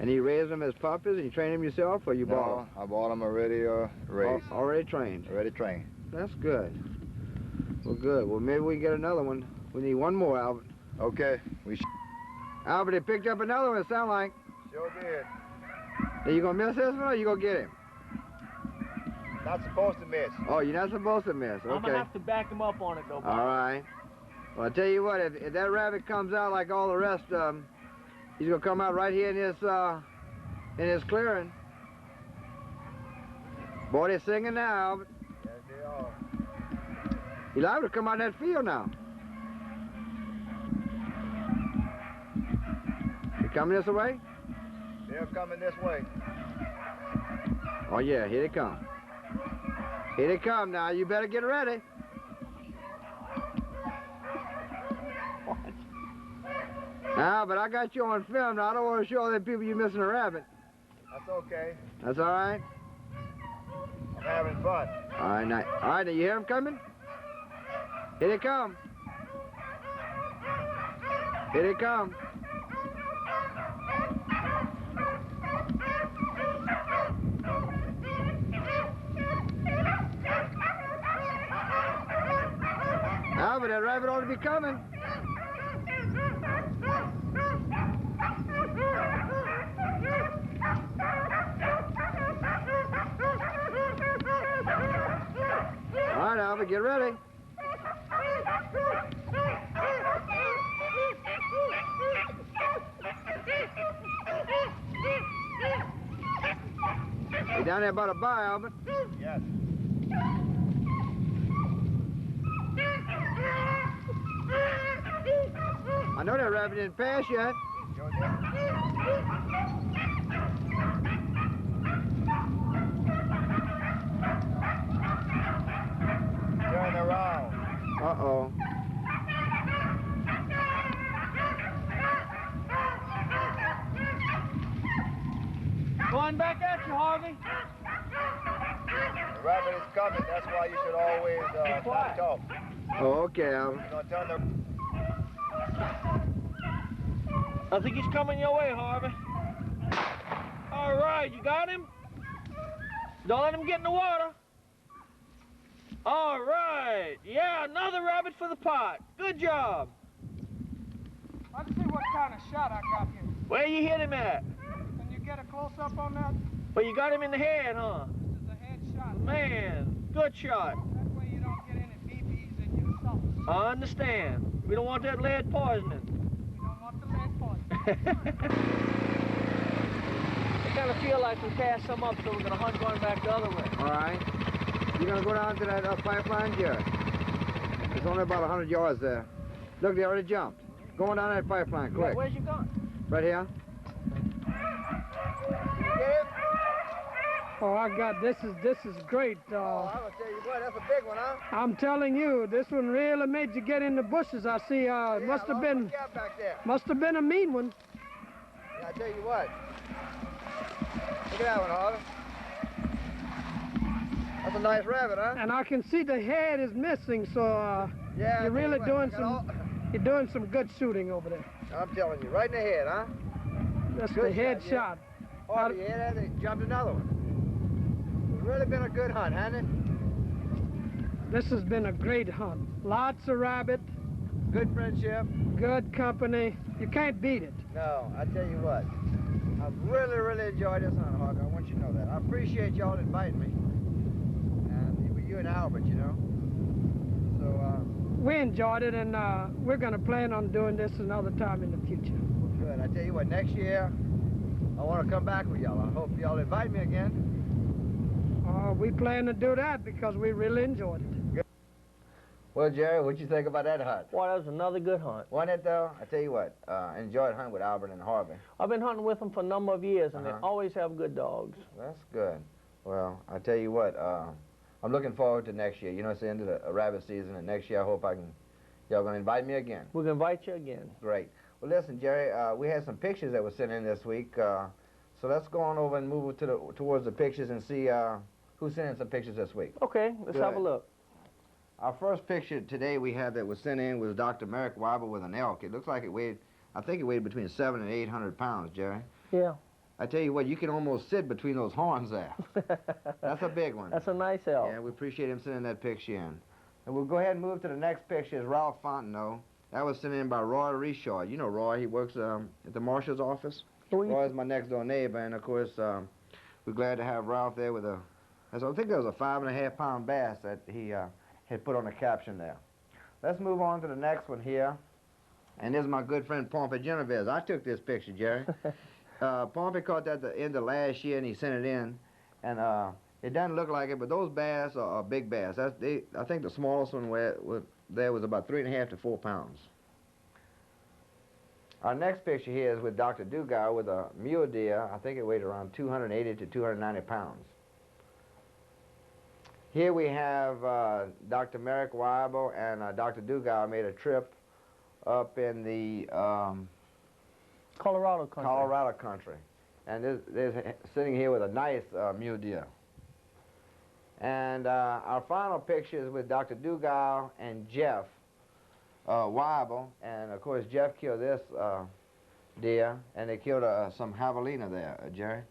And you raise them as puppies and you train them yourself, or you bought them? No, I bought them already raised. Already trained? Already trained. That's good. Well, good. Well, maybe we can get another one. We need one more, Albert. Okay. Albert, they picked up another one, it sounds like. Sure did. Are you going to miss this one, or you going to get him? Not supposed to miss. Oh, you're not supposed to miss. Okay. I'm going to have to back him up on it, though, Bob. All right. Well, I'll tell you what, if that rabbit comes out like all the rest of them, he's going to come out right here in this clearing. Boy, they're singing now, Albert. Yes, they are. He's liable to come out in that field now. You coming this way? They're coming this way. Oh, yeah, here they come. Here they come now. You better get ready. Now, but I got you on film now. I don't want to show them people you're missing a rabbit. That's okay. That's all right? I'm having fun. All right, now you hear them coming? Here they come. Here they come. Albert, that rabbit ought to be coming. All right, Albert, get ready. You down there about a bar, Albert? Yes. I know that rabbit didn't pass yet. Sure did. Turn around. Uh-oh. Going back at you, Harvey. The rabbit is coming. That's why you should always not talk. Oh, okay, Albert. You're gonna turn the... I think he's coming your way, Harvey. All right, you got him? Don't let him get in the water. All right. Yeah, another rabbit for the pot. Good job. Let's see what kind of shot I got here. Where you hit him at? Can you get a close-up on that? Well, you got him in the head, huh? This is a head shot. Man, good shot. That way you don't get any BBs in your sauce. I understand. We don't want that lead poisoning. We don't want the lead poison. I kind of feel like we passed some up, so we're going to hunt going back the other way. All right. You're going to go down to that pipeline, Jerry. It's only about 100 yards there. Look, they already jumped. Going down that pipeline, quick. Where's you going? Right here. Oh, I got this is great. I'm going to tell you what, that's a big one, huh? I'm telling you, this one really made you get in the bushes. I see. Yeah, must have been back there. a mean one. Yeah, I tell you what. Look at that one, Harvey. That's a nice rabbit, huh? And I can see the head is missing, so Yeah. you're really you're doing some good shooting over there. I'm telling you, right in the head, huh? That's Good the head shot, shot. yeah. Harvey, you hear that? They jumped another one. It's really been a good hunt, hasn't it? This has been a great hunt. Lots of rabbit, Good friendship. good company. You can't beat it. No, I tell you what. I've really enjoyed this hunt, Hawk. I want you to know that. I appreciate y'all inviting me. And with you and Albert, you know. So, We enjoyed it, and we're going to plan on doing this another time in the future. good. I tell you what, next year, I want to come back with y'all. I hope y'all invite me again. We plan to do that because we really enjoyed it. Well, Jerry, what'd you think about that hunt? Boy, that was another good hunt. Wasn't it, though? I tell you what, enjoyed hunting with Albert and Harvey. I've been hunting with them for a number of years, and they Uh-huh. always have good dogs. That's good. Well, I tell you what, I'm looking forward to next year. You know, it's the end of the rabbit season, and next year I hope y'all gonna invite me again. We're going to invite you again. Great. Well, listen, Jerry, we had some pictures that were sent in this week, so let's go on over and move towards the pictures and see who sent in some pictures this week. Okay, let's have a Good. look. Our first picture today we had that was sent in was Dr. Merrick Weiber with an elk. It looks like it weighed, I think it weighed between 700 and 800 pounds, Jerry. Yeah. I tell you what, you can almost sit between those horns there. That's a big one. That's a nice elk. Yeah, we appreciate him sending that picture in. And we'll go ahead and move to the next picture. Is Ralph Fontenot. That was sent in by Roy Reshaw. You know Roy, he works at the marshal's office. Roy's my next door neighbor, and of course, we're glad to have Ralph there with a, I think there was a 5.5 pound bass that he had put on the caption there. Let's move on to the next one here. And this is my good friend Pompey Genovese. I took this picture, Jerry. Pompey caught that at the end of last year, and he sent it in. And it doesn't look like it, but those bass are big bass. I think the smallest one there was about 3.5 to 4 pounds. Our next picture here is with Dr. Dugar with a mule deer. I think it weighed around 280 to 290 pounds. Here we have Dr. Merrick Weibel and Dr. Dugar made a trip up in the Colorado country. And they're sitting here with a nice mule deer. And our final picture is with Dr. Dugal and Jeff Weibel. And of course, Jeff killed this deer, and they killed some javelina there, Jerry.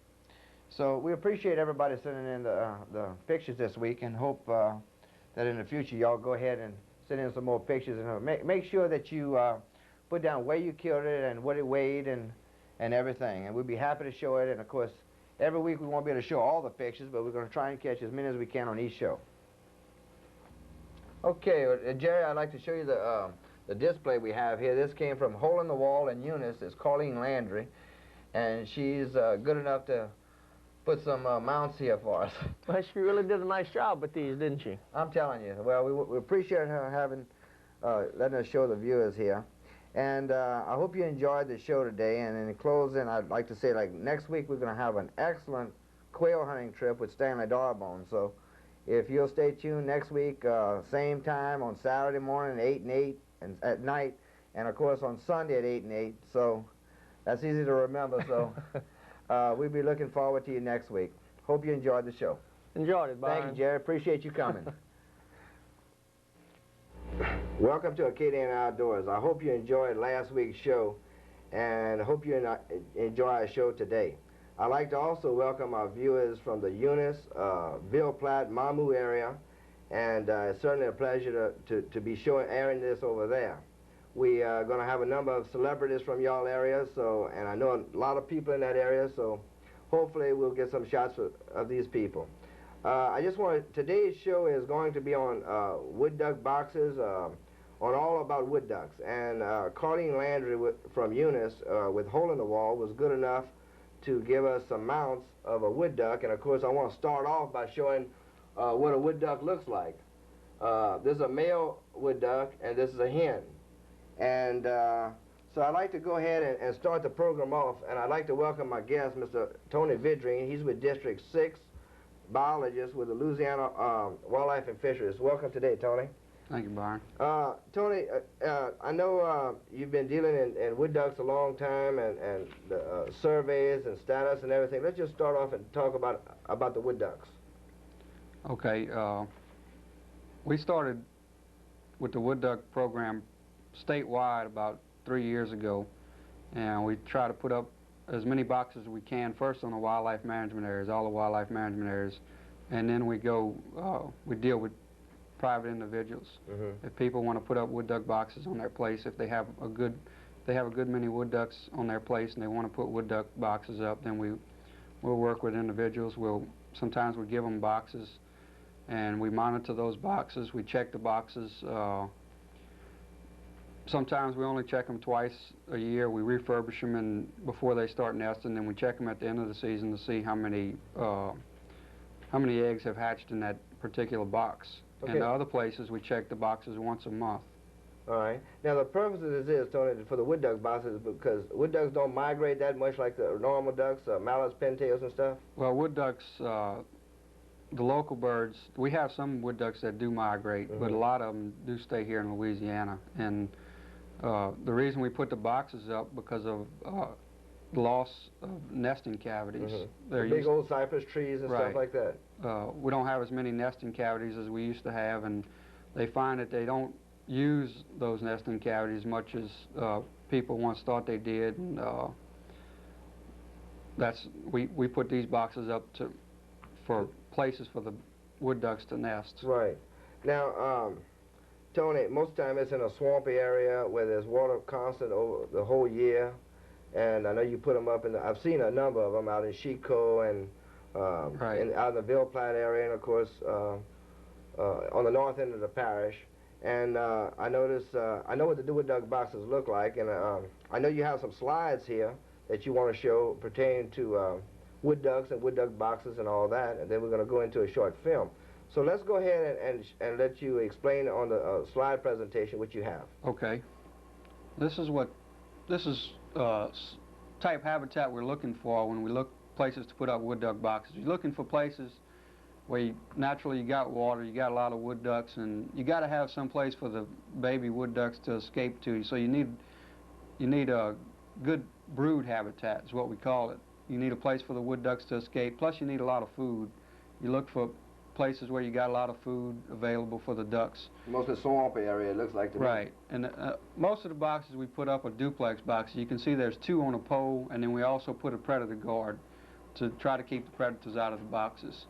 So we appreciate everybody sending in the pictures this week, and hope that in the future y'all go ahead and send in some more pictures. And make sure that you put down where you killed it and what it weighed and everything. And we'd be happy to show it. And of course, every week we won't be able to show all the pictures, but we're going to try and catch as many as we can on each show. Okay, Jerry, I'd like to show you the display we have here. This came from Hole in the Wall in Eunice. It's Colleen Landry, and she's good enough to put some mounts here for us. Well, she really did a nice job with these, didn't she? I'm telling you. Well, we appreciate her letting us show the viewers here. And I hope you enjoyed the show today. And in closing, I'd like to say, like, next week we're going to have an excellent quail hunting trip with Stanley Darbone. So if you'll stay tuned next week, same time on Saturday morning at 8 and 8 and at night, and of course on Sunday at 8 and 8. So that's easy to remember. So we'll be looking forward to you next week. Hope you enjoyed the show. Enjoyed it, Byron. Thank you, Jerry. Appreciate you coming. Welcome to Acadian Outdoors. I hope you enjoyed last week's show, and I hope you enjoy our show today. I'd like to also welcome our viewers from the Eunice, Ville Platte, Mamu area, and it's certainly a pleasure to be airing this over there. We are going to have a number of celebrities from y'all area, and I know a lot of people in that area, so hopefully we'll get some shots of these people. Today's show is going to be on wood duck boxes, on all about wood ducks. And Colleen Landry from Eunice with Hole in the Wall was good enough to give us some mounts of a wood duck. And of course, I want to start off by showing what a wood duck looks like. This is a male wood duck, and this is a hen. And so I'd like to go ahead and start the program off, and I'd like to welcome my guest, Mr. Tony Vidrine. He's with District 6, biologist with the Louisiana Wildlife and Fisheries. Welcome today, Tony. Thank you, Byron. Tony, I know you've been dealing in wood ducks a long time, and the surveys and status and everything. Let's just start off and talk about the wood ducks. Okay. We started with the wood duck program statewide about 3 years ago, and we try to put up as many boxes as we can, first on the wildlife management areas, all the wildlife management areas, and then we deal with private individuals. If people want to put up wood duck boxes on their place, if they have a good many wood ducks on their place and they want to put wood duck boxes up, then we'll work with individuals. Sometimes we give them boxes, and we monitor those boxes. We check the boxes. Sometimes we only check them twice a year. We refurbish them before they start nesting, then we check them at the end of the season to see how many eggs have hatched in that particular box. Okay. And the other places, we check the boxes once a month. All right. Now, the purpose of this is, Tony, for the wood duck boxes, because wood ducks don't migrate that much like the normal ducks, mallards, pintails, and stuff? Well, wood ducks, the local birds, we have some wood ducks that do migrate, but a lot of them do stay here in Louisiana. And the reason we put the boxes up because of loss of nesting cavities. They're big old cypress trees and stuff like that. We don't have as many nesting cavities as we used to have, and they find that they don't use those nesting cavities much as people once thought they did, and we put these boxes up for places for the wood ducks to nest. Right. Now, Tony, most of the time it's in a swampy area where there's water constant over the whole year, and I know you put them up I've seen a number of them out in Chico and Right. out in the Ville Platte area, and of course on the north end of the parish. And I noticed, I know what the wood duck boxes look like, and I know you have some slides here that you want to show pertaining to wood ducks and wood duck boxes and all that, and then we're going to go into a short film. So let's go ahead and let you explain on the slide presentation what you have. Okay. This is type habitat we're looking for when we look places to put up wood duck boxes. You're looking for places where naturally you got water, you got a lot of wood ducks, and you got to have some place for the baby wood ducks to escape to. So you need a good brood habitat is what we call it. You need a place for the wood ducks to escape, plus you need a lot of food. You look for places where you got a lot of food available for the ducks. Mostly swampy area, it looks like to me. Right, and most of the boxes we put up are duplex boxes. You can see there's 2 on a pole, and then we also put a predator guard to try to keep the predators out of the boxes.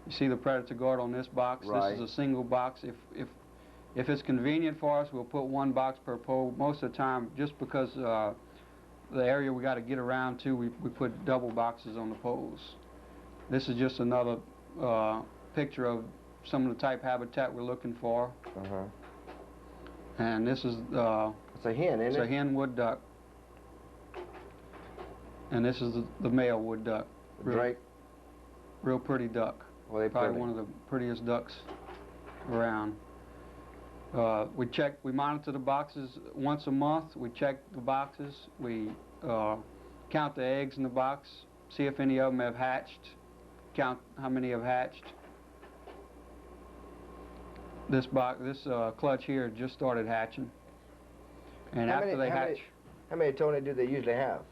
You see the predator guard on this box? Right. This is a single box. If it's convenient for us, we'll put 1 box per pole. Most of the time, just because the area we got to get around to, we put double boxes on the poles. This is just another picture of some of the type habitat we're looking for. Uh-huh. And this is it's a hen, isn't it? It's a hen wood duck. And this is the male wood duck. Drake. Real pretty duck. Well, Probably one of the prettiest ducks around. We monitor the boxes once a month. We check the boxes. We count the eggs in the box, see if any of them have hatched, count how many have hatched. This clutch here just started hatching. And after they hatch... How many, Tony, do they usually have?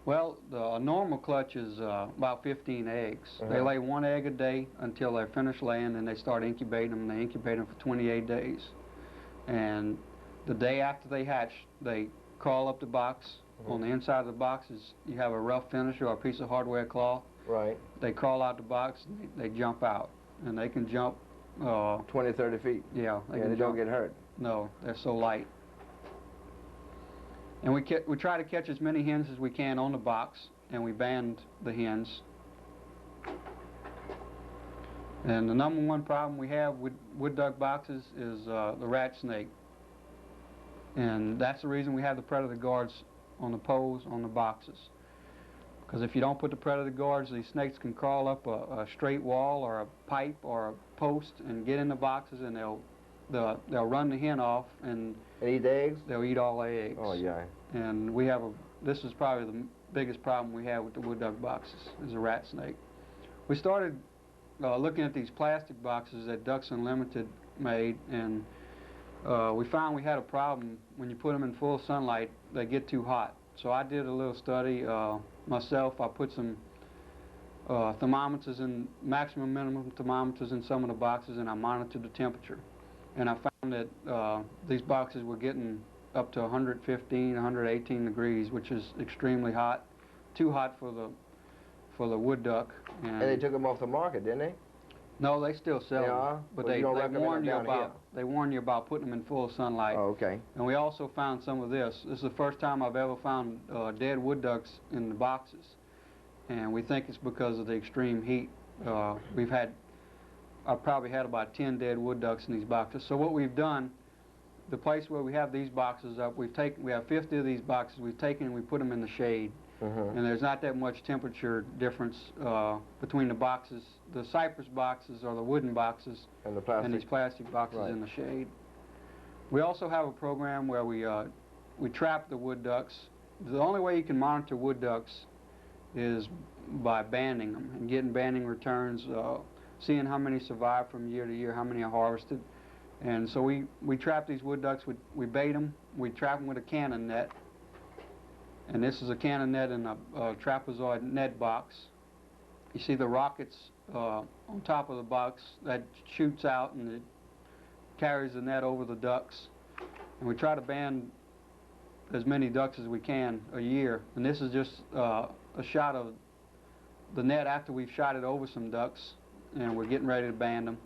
Well, a normal clutch is about 15 eggs. Uh-huh. They lay 1 egg a day until they're finished laying, and they start incubating them. They incubate them for 28 days. And the day after they hatch, they crawl up the box. Uh-huh. On the inside of the box you have a rough finish or a piece of hardware cloth. Right. They crawl out the box, and they jump out. And they can jump... 20, 30 feet. Yeah. They don't get hurt. No, they're so light. And we try to catch as many hens as we can on the box, and we band the hens. And the number 1 problem we have with wood duck boxes is the rat snake. And that's the reason we have the predator guards on the poles on the boxes. Because if you don't put the predator guards, these snakes can crawl up a straight wall or a pipe or a post and get in the boxes, and they'll run the hen off and eat the eggs? They'll eat all the eggs. Oh, yeah. And this is probably the biggest problem we have with the wood duck boxes, is a rat snake. We started looking at these plastic boxes that Ducks Unlimited made, and we found we had a problem. When you put them in full sunlight, they get too hot. So I did a little study myself. I put some thermometers in, maximum minimum thermometers in some of the boxes, and I monitored the temperature. And I found that these boxes were getting up to 115, 118 degrees, which is extremely hot, too hot for the wood duck. And they took them off the market, didn't they? No, they still sell them, but they warn you about putting them in full sunlight. Oh, okay. And we also found some of this. This is the first time I've ever found dead wood ducks in the boxes, and we think it's because of the extreme heat. I've probably had about 10 dead wood ducks in these boxes. So what we've done, the place where we have these boxes up, we have 50 of these boxes. We've taken and we put them in the shade. And there's not that much temperature difference between the boxes, the cypress boxes or the wooden boxes, and these plastic boxes in the shade. We also have a program where we trap the wood ducks. The only way you can monitor wood ducks is by banding them and getting banding returns, seeing how many survive from year to year, how many are harvested. And so we trap these wood ducks, we bait them, we trap them with a cannon net. And this is a cannon net in a trapezoid net box. You see the rockets on top of the box that shoots out and it carries the net over the ducks. And we try to band as many ducks as we can a year. And this is just a shot of the net after we've shot it over some ducks and we're getting ready to band them.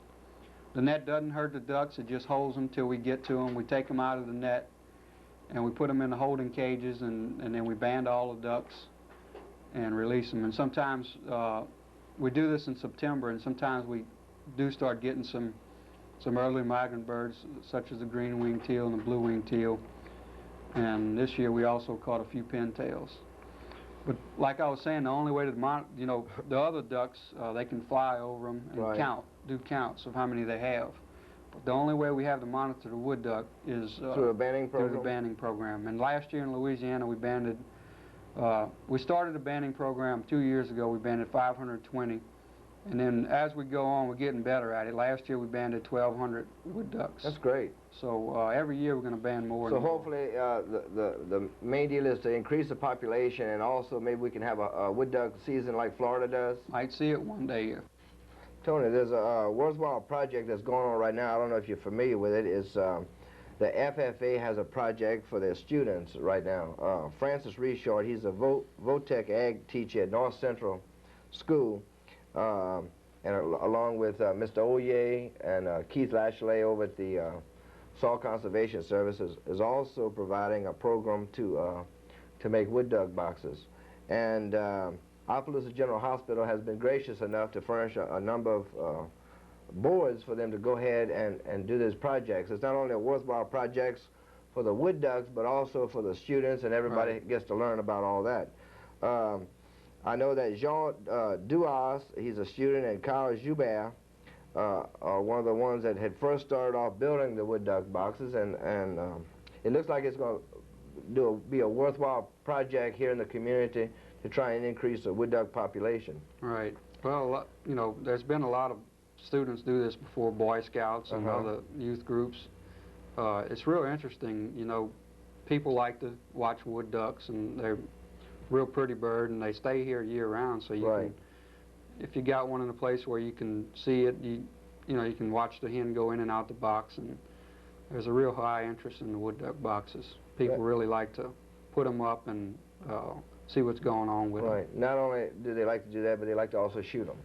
The net doesn't hurt the ducks, it just holds them till we get to them. We take them out of the net and we put them in the holding cages, and then we band all the ducks and release them. And sometimes we do this in September, and sometimes we do start getting some early migrant birds, such as the green-winged teal and the blue-winged teal. And this year we also caught a few pintails. But like I was saying, the only way to monitor, you know, the other ducks, they can fly over them and do counts of how many they have. But the only way we have to monitor the wood duck is through a banding program. Through the banding program. And last year in Louisiana, we banded. We started a banding program 2 years ago. We banded 520, and then as we go on, we're getting better at it. Last year we banded 1,200 wood ducks. That's great. So every year we're going to band more. So hopefully the main deal is to increase the population, and also maybe we can have a wood duck season like Florida does. Might see it one day. Tony, there's a worthwhile project that's going on right now. I don't know if you're familiar with it. It's the FFA has a project for their students right now. Francis Reshort, he's a VOTEC ag teacher at North Central School, and along with Mr. Oye and Keith Lashley over at the Soil Conservation Services, is also providing a program to make wood duck boxes. And Opelousas General Hospital has been gracious enough to furnish a number of boards for them to go ahead and do these projects. It's not only a worthwhile projects for the wood ducks, but also for the students, and everybody gets to learn about all that. I know that Jean Duas, he's a student, and Kyle Joubert are one of the ones that had first started off building the wood duck boxes, and it looks like it's going to be a worthwhile project here in the community to try and increase the wood duck population. Right. Well, you know, there's been a lot of students do this before, Boy Scouts and other youth groups. It's real interesting, you know, people like to watch wood ducks, and they're real pretty bird, and they stay here year round, so you can, if you got one in a place where you can see it, you know, you can watch the hen go in and out the box, and there's a real high interest in the wood duck boxes. People really like to put them up and see what's going on with them. Right. Not only do they like to do that, but they like to also shoot them.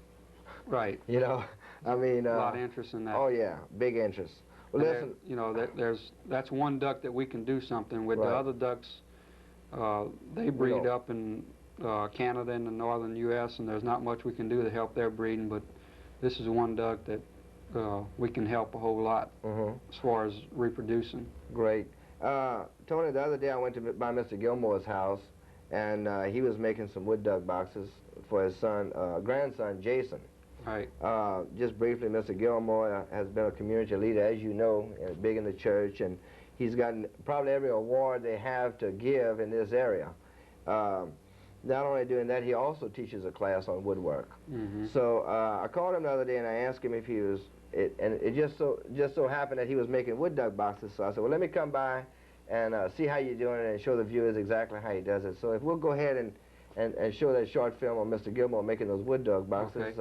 Right. You know, I mean... a lot of interest in that. Oh, yeah, big interest. Well, listen... You know, that's one duck that we can do something with. The other ducks, they breed up in Canada and the northern U.S., and there's not much we can do to help their breeding, but this is one duck that we can help a whole lot as far as reproducing. Great. Tony, the other day I went to by Mr. Gilmore's house, and he was making some wood duck boxes for his son, grandson, Jason. Right. Just briefly, Mr. Gilmore has been a community leader, as you know, big in the church, and he's gotten probably every award they have to give in this area. Not only doing that, he also teaches a class on woodwork. So I called him the other day and I asked him if he was, and it just so happened that he was making wood duck boxes. So I said, well, let me come by and see how you're doing it and show the viewers exactly how he does it. So if we'll go ahead and show that short film on Mr. Gilmore making those wood duck boxes.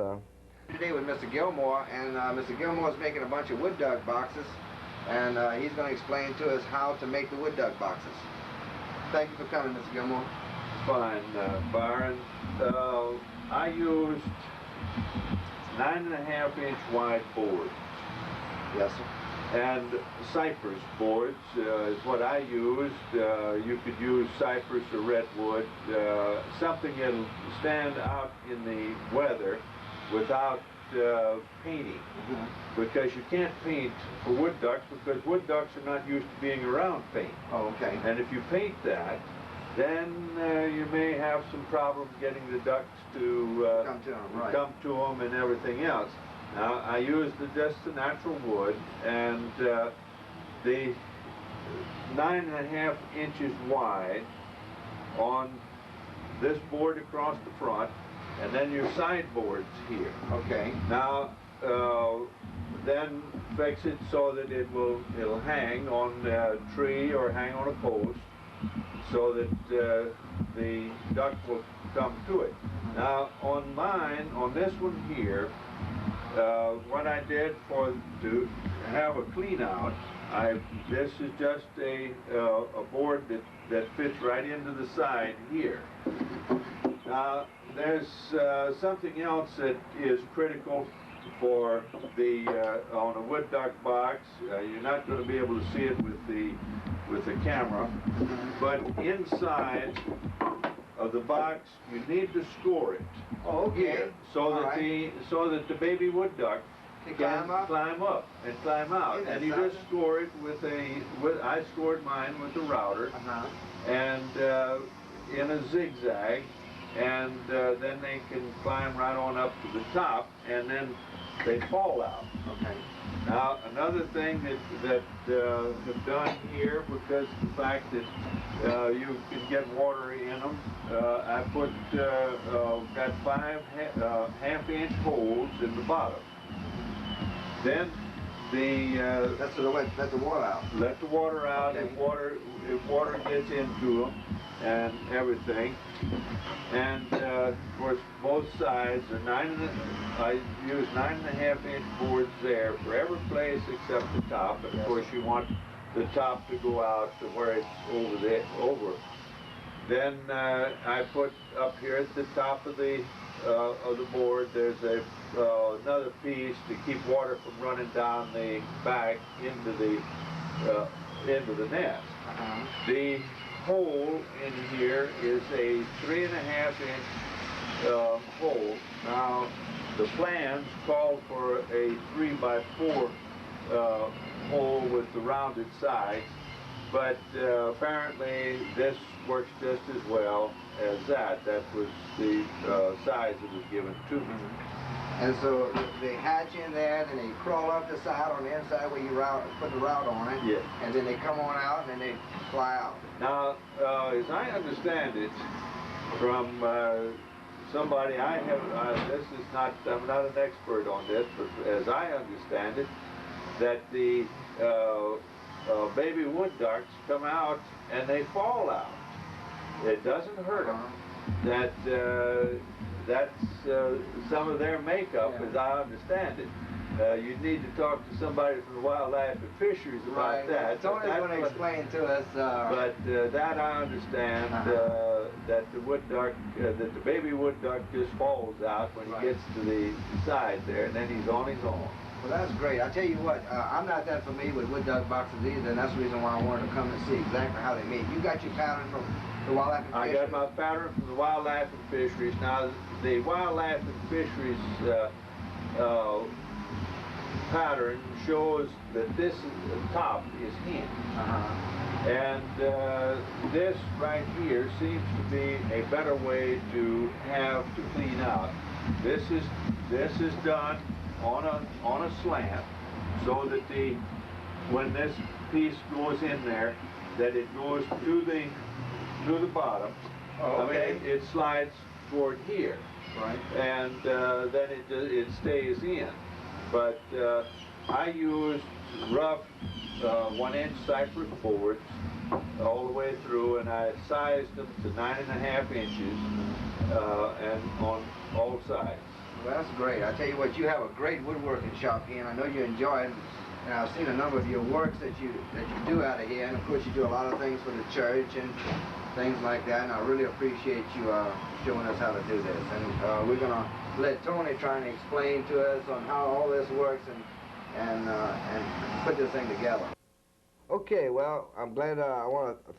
Today with Mr. Gilmore, and Mr. Gilmore is making a bunch of wood duck boxes, and he's going to explain to us how to make the wood duck boxes. Thank you for coming, Mr. Gilmore. Fine, Byron. I used 9.5-inch wide boards. Yes, sir. And cypress boards is what I used. You could use cypress or redwood, something that'll stand out in the weather without painting, because you can't paint for wood ducks, because wood ducks are not used to being around paint. Oh, okay. And if you paint that, then you may have some problem getting the ducks to come to them and everything else. Now, I used just the natural wood, and the 9.5 inches wide on this board across the front, and then your sideboards here. Okay. Now, then fix it so that it'll hang on a tree or hang on a post, so that the duck will come to it. Now, on mine, on this one here, what I did to have a clean out, this is just a board that that fits right into the side here. Now, there's something else that is critical for the on a wood duck box. You're not going to be able to see it with the camera, but inside of the box you need to score it. Oh, okay. Here, so that the baby wood duck can climb up and climb out. And you just score it with I scored mine with a router, and in a zigzag, and then they can climb right on up to the top, and then they fall out. Okay. Now, another thing that have done here, because of the fact that you can get water in them, I put got 5 half-inch holes in the bottom. Then Let the water out. Let the water out. Okay. If water gets into them and everything, and of course both sides are I use 9.5-inch boards there for every place except the top. And of course you want the top to go out to where it's over. Then I put up here at the top of the board, there's another piece to keep water from running down the back into the nest. The hole in here is a 3.5-inch hole. Now, the plans call for a 3x4 hole with the rounded sides, but apparently this works just as well as that. That was the size that was given to me. And so they hatch in there, then they crawl up the side on the inside where you put the route on it. Yes. And then they come on out and then they fly out. Now, as I understand it, from somebody I have, I'm not an expert on this, but as I understand it, that the baby wood ducks come out and they fall out. It doesn't hurt them. That's some of their makeup, as I understand it. You need to talk to somebody from the Wildlife and Fisheries about that. Tony's going to explain to us. But that I understand, that the wood duck, that the baby wood duck just falls out when he gets to the side there, and then he's on his own. Well, that's great. I'll tell you what, I'm not that familiar with wood duck boxes either, and that's the reason why I wanted to come and see exactly how they made. You got your pattern from the Wildlife and Fisheries? I got my pattern from the Wildlife and Fisheries. Now, the Wildlife and Fisheries pattern shows that this top is hinged. And this right here seems to be a better way to have to clean out. This is done on a slant, so that when this piece goes in there, that it goes to the bottom. Okay. I mean, it slides toward here. Right. And then it stays in. But I used rough 1-inch cypress boards all the way through, and I sized them to 9.5 inches and on all sides. Well, that's great. I tell you what, you have a great woodworking shop here, and I know you enjoy it. And I've seen a number of your works that you do out of here, and of course you do a lot of things for the church and things like that. And I really appreciate you showing us how to do this. And we're gonna let Tony try and explain to us on how all this works and put this thing together. Okay, well, I'm glad.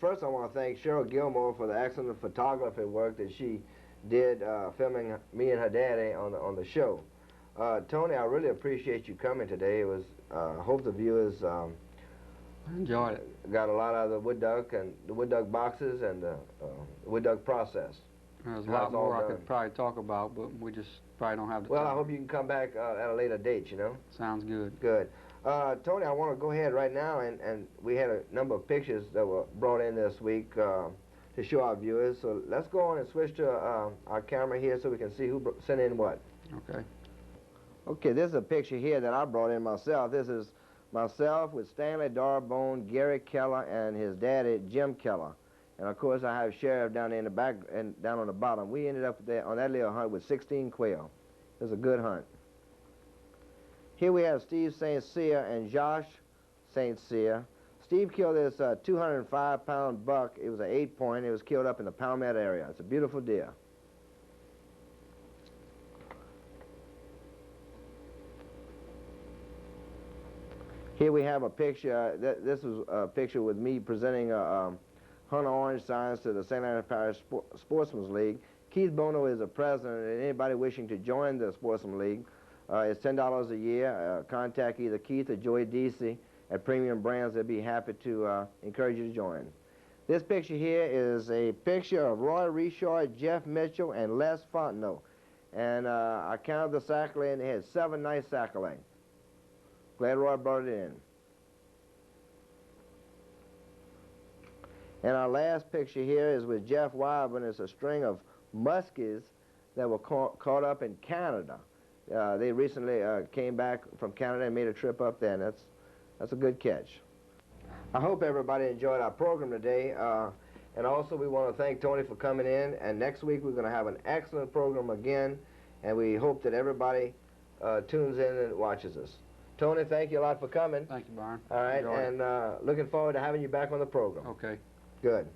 First I want to thank Cheryl Gilmore for the excellent photography work that she did filming me and her daddy on the show. Tony, I really appreciate you coming today. It was, hope the viewers enjoyed it. Got a lot out of the wood duck and the wood duck boxes and the wood duck process. There's a lot more I could probably talk about, but we just probably don't have the time. Well, I hope you can come back at a later date, you know? Sounds good. Good. Tony, I want to go ahead right now, and we had a number of pictures that were brought in this week to show our viewers. So let's go on and switch to our camera here so we can see who sent in what. Okay. Okay, this is a picture here that I brought in myself. This is myself with Stanley Darbone, Gary Keller, and his daddy, Jim Keller. And of course, I have Sheriff down there in the back and down on the bottom. We ended up there on that little hunt with 16 quail. It was a good hunt. Here we have Steve St. Cyr and Josh St. Cyr. Steve killed this 205-pound buck. It was an 8-point. It was killed up in the Palmetto area. It's a beautiful deer. Here we have a picture. This is a picture with me presenting Hunter Orange signs to the St. Andrews Parish Sportsman's League. Keith Bono is the president, and anybody wishing to join the Sportsman League, it's $10 a year. Contact either Keith or Joey Deasy at Premium Brands. They'd be happy to encourage you to join. This picture here is a picture of Roy Richard, Jeff Mitchell, and Les Fontenot. And I counted the saccalay, and they had 7 nice saccalay. Glad Roy brought it in. And our last picture here is with Jeff Wyburn. It's a string of muskies that were caught up in Canada. They recently came back from Canada and made a trip up there, and that's a good catch. I hope everybody enjoyed our program today. And also we want to thank Tony for coming in. And next week we're going to have an excellent program again. And we hope that everybody tunes in and watches us. Tony, thank you a lot for coming. Thank you, Byron. All right, and looking forward to having you back on the program. Okay. Good.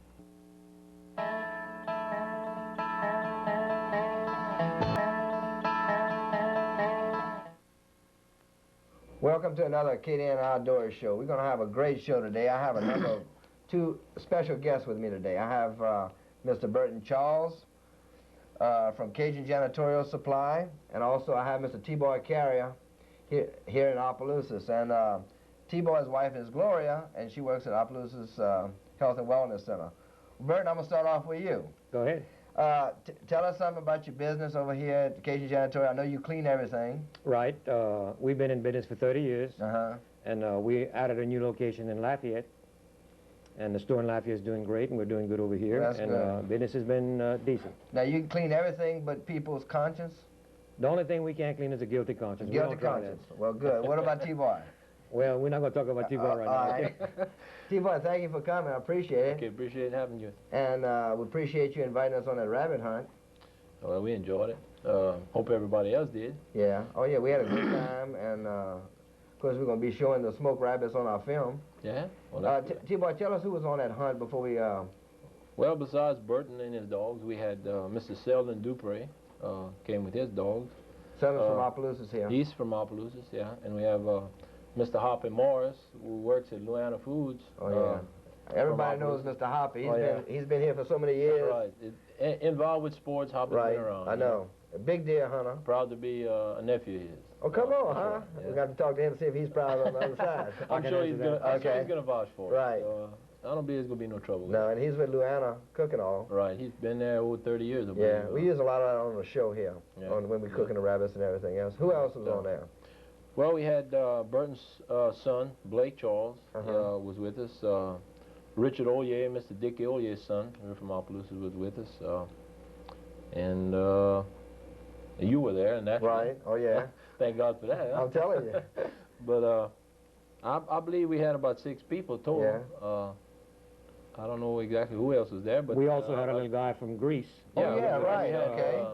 Welcome to another KDN Outdoors show. We're going to have a great show today. I have a number of 2 special guests with me today. I have Mr. Burton Charles from Cajun Janitorial Supply, and also I have Mr. T-Boy Carrier here in Opelousas. And T-Boy's wife is Gloria, and she works at Opelousas Health and Wellness Center. Burton, I'm going to start off with you. Go ahead. Tell us something about your business over here at Cajun Janitorial. I know you clean everything. Right. We've been in business for 30 years. Uh-huh. And we added a new location in Lafayette. And the store in Lafayette is doing great, and we're doing good over here. Well, that's and good. Business has been decent. Now, you clean everything but people's conscience? The only thing we can't clean is a guilty conscience. We Guilty don't try conscience. Well, good. What about T-Boy? Well, we're not going to talk about T-Boy right now. All right. T-Boy, thank you for coming. I appreciate it. Okay, appreciate having you. And we appreciate you inviting us on that rabbit hunt. Well, we enjoyed it. Hope everybody else did. Yeah. Oh, yeah, we had a good time. And, of course, we're going to be showing the smoked rabbits on our film. Yeah? Well, T-Boy, tell us who was on that hunt before we... Well, besides Burton and his dogs, we had Mr. Selden Dupre came with his dogs. Selden's from Opelousas here. He's from Opelousas, yeah. And we have Mr. Hoppy Morris, who works at Louisiana Foods. Oh, yeah. Everybody knows Mr. Hoppy. He's been here for so many years. That's right. Involved with sports, Hoppy's been around. I know. A big deer hunter. Proud to be a nephew of his. Oh, come on, huh? Yeah. We got to talk to him and see if he's proud on the other side. I'm sure he's gonna vouch for it. Right. So, I don't believe there's gonna be no trouble. No, and he's with Louisiana Cooking All. Right. He's been there over 30 years. Yeah, we use a lot of that on the show here, on when we're cooking the rabbits and everything else. Who else was on there? Well, we had Burton's son, Blake Charles, was with us. Richard Ollier, Mr. Dickie Ollier's son, we're from Opelousas, was with us. And you were there, and that's right. Oh yeah. Thank God for that. Huh? I'm telling you. But I believe we had about 6 people total. Yeah. I don't know exactly who else was there, but we also had a little guy from Greece. Oh yeah, right. Okay.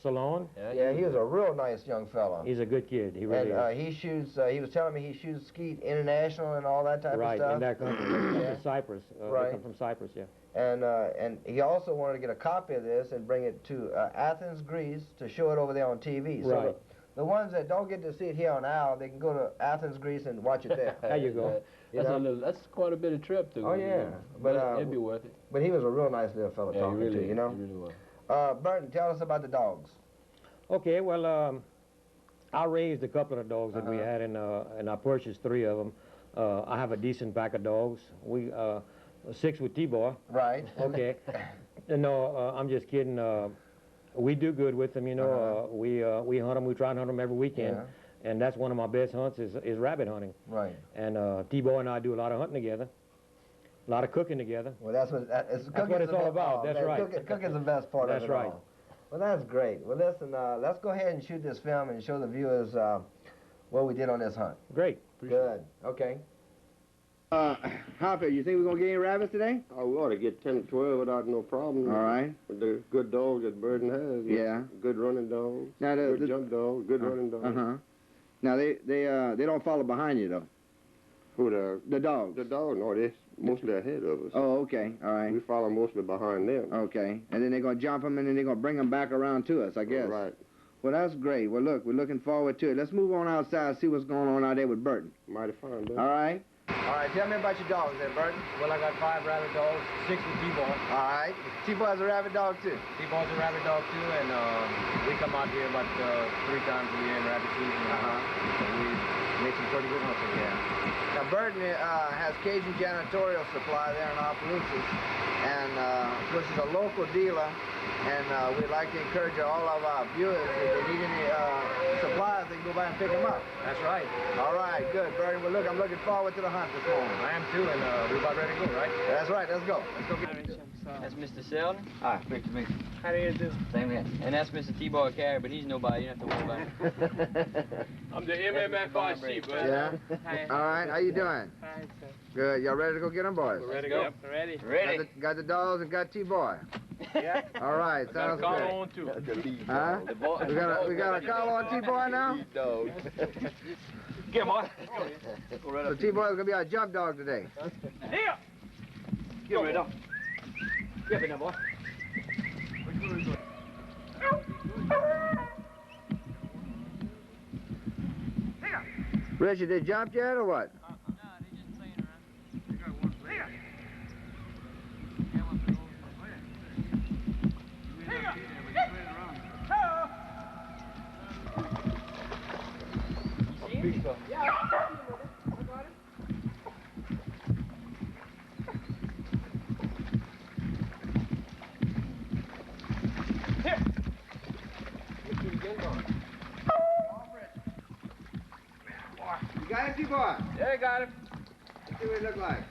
Salon. Yeah, he was a real nice young fella. He's a good kid. He really is. He shoots. He was telling me he shoots skeet international and all that type of stuff. Right, in that country. Cyprus. Right. They come from Cyprus, yeah. And he also wanted to get a copy of this and bring it to Athens, Greece, to show it over there on TV. Right. So the ones that don't get to see it here on OWL, they can go to Athens, Greece, and watch it there. There you go. That's quite a bit of trip to go. Oh yeah, but it'd be worth it. But he was a real nice little fellow talking really, to, you know. He really was. Burton, tell us about the dogs. Okay, well, I raised a couple of the dogs that we had, and I purchased 3 of them. I have a decent pack of dogs. We 6 with T-Boy. Right. Okay. No, I'm just kidding. We do good with them, you know. We hunt them. We try and hunt them every weekend. Yeah. And that's one of my best hunts is rabbit hunting. Right. And T-Boy and I do a lot of hunting together, a lot of cooking together. Well, that's what it's all about. That's right. Cooking's the best part of it. That's right. All. Well, that's great. Well, listen, let's go ahead and shoot this film and show the viewers what we did on this hunt. Great. Good. Okay. Hoppy, you think we're going to get any rabbits today? Oh, we ought to get 10 to 12 without no problem. All right. With the good dogs that Burton has. Yeah. Good running dogs. Now, good jump dogs. Good running dogs. Now, they don't follow behind you, though. Who, The dogs? the dog? No, they're mostly ahead of us. Oh, okay. All right. We follow mostly behind them. Okay. And then they're going to jump them, and then they're going to bring them back around to us, I guess. Right. Well, that's great. Well, look, we're looking forward to it. Let's move on outside, see what's going on out there with Burton. Mighty fine, brother. All right? All right, tell me about your dogs there, Burton. Well, I got 5 rabbit dogs, 6 with T-Boy. All right. T-Boy's a rabbit dog, too. T-Boy's a rabbit dog, too, and we come out here about 3 times a year in rabbit season. And we make some pretty good hunts here. Now, Burton has Cajun janitorial supply there in Opelousas, and of course he's a local dealer, and we'd like to encourage all of our viewers, if they need any supplies, they can go by and pick them up. That's right. All right, good, Burton. Well, look, I'm looking forward to the hunt this morning. I am, too, and we're about ready to go, right? That's right, let's go. Let's go get That's Mr. Selden. Hi, great to meet you. How do you do? Same here. And that's Mr. T-Boy Carey, but he's nobody. You don't have to worry about him. I'm the MMFIC, brother. Yeah? Hi. All right, how you doing? Fine, sir. Good. Y'all ready to go get them, boys? Ready to go? Yep, ready. Ready. Got the dogs and got T-Boy. Yeah. All right, sounds Call good. on too. Huh? We got a call on T-Boy now? Get him, boy. So T-Boy's gonna be our jump dog today. Here! Get ready up. Get me now, boy. Richard, they jumped yet or what? You got it, T-Boy? Yeah, I got him. Let's see what it look like.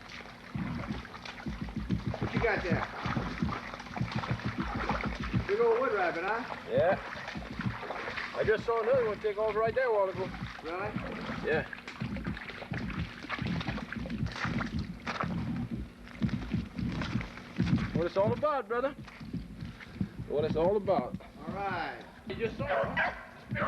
What you got there? Big old wood rabbit, huh? Yeah. I just saw another one take off right there a while ago. Really? Yeah. What it's all about, brother. What it's all about. All right. You just saw it. You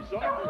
saw it?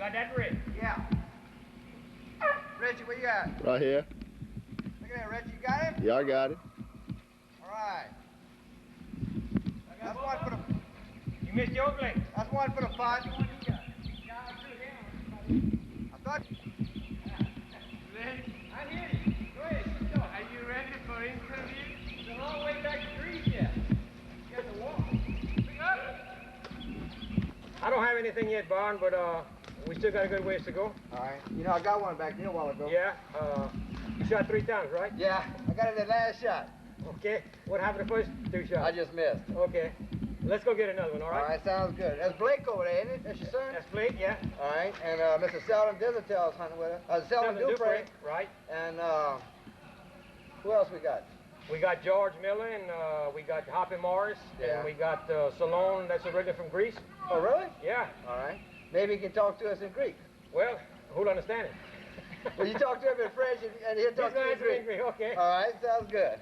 Got that, Rick? Yeah. Reggie, where you at? Right here. Look at that, Reggie. You got him? Yeah, I got it. All right. That's one for the. You missed your plate. That's one for the fun. I thought. I hear you. Go ahead. Are you ready for interview? It's a long way back to Greece yet. You got to walk. Pick up. I don't have anything yet, Barn, but we still got a good ways to go. All right. You know, I got one back there a while ago. Yeah. You shot 3 times, right? Yeah. I got it the last shot. Okay. What happened the first 2 shots? I just missed. Okay. Let's go get another one, all right? All right, sounds good. That's Blake over there, ain't it? That's your son? That's Blake, yeah. All right. And Mr. Selden Dizentel's hunting with us. Selden Dupre. Right. And who else we got? We got George Miller, and we got Hoppy Morris, Yeah. and we got Salone, that's originally from Greece. Oh, really? Yeah. All right. Maybe he can talk to us in Greek. Well, who'll understand it? Well, you talk to him in French, and he'll talk to you in Greek. Greek. Okay. All right, sounds good.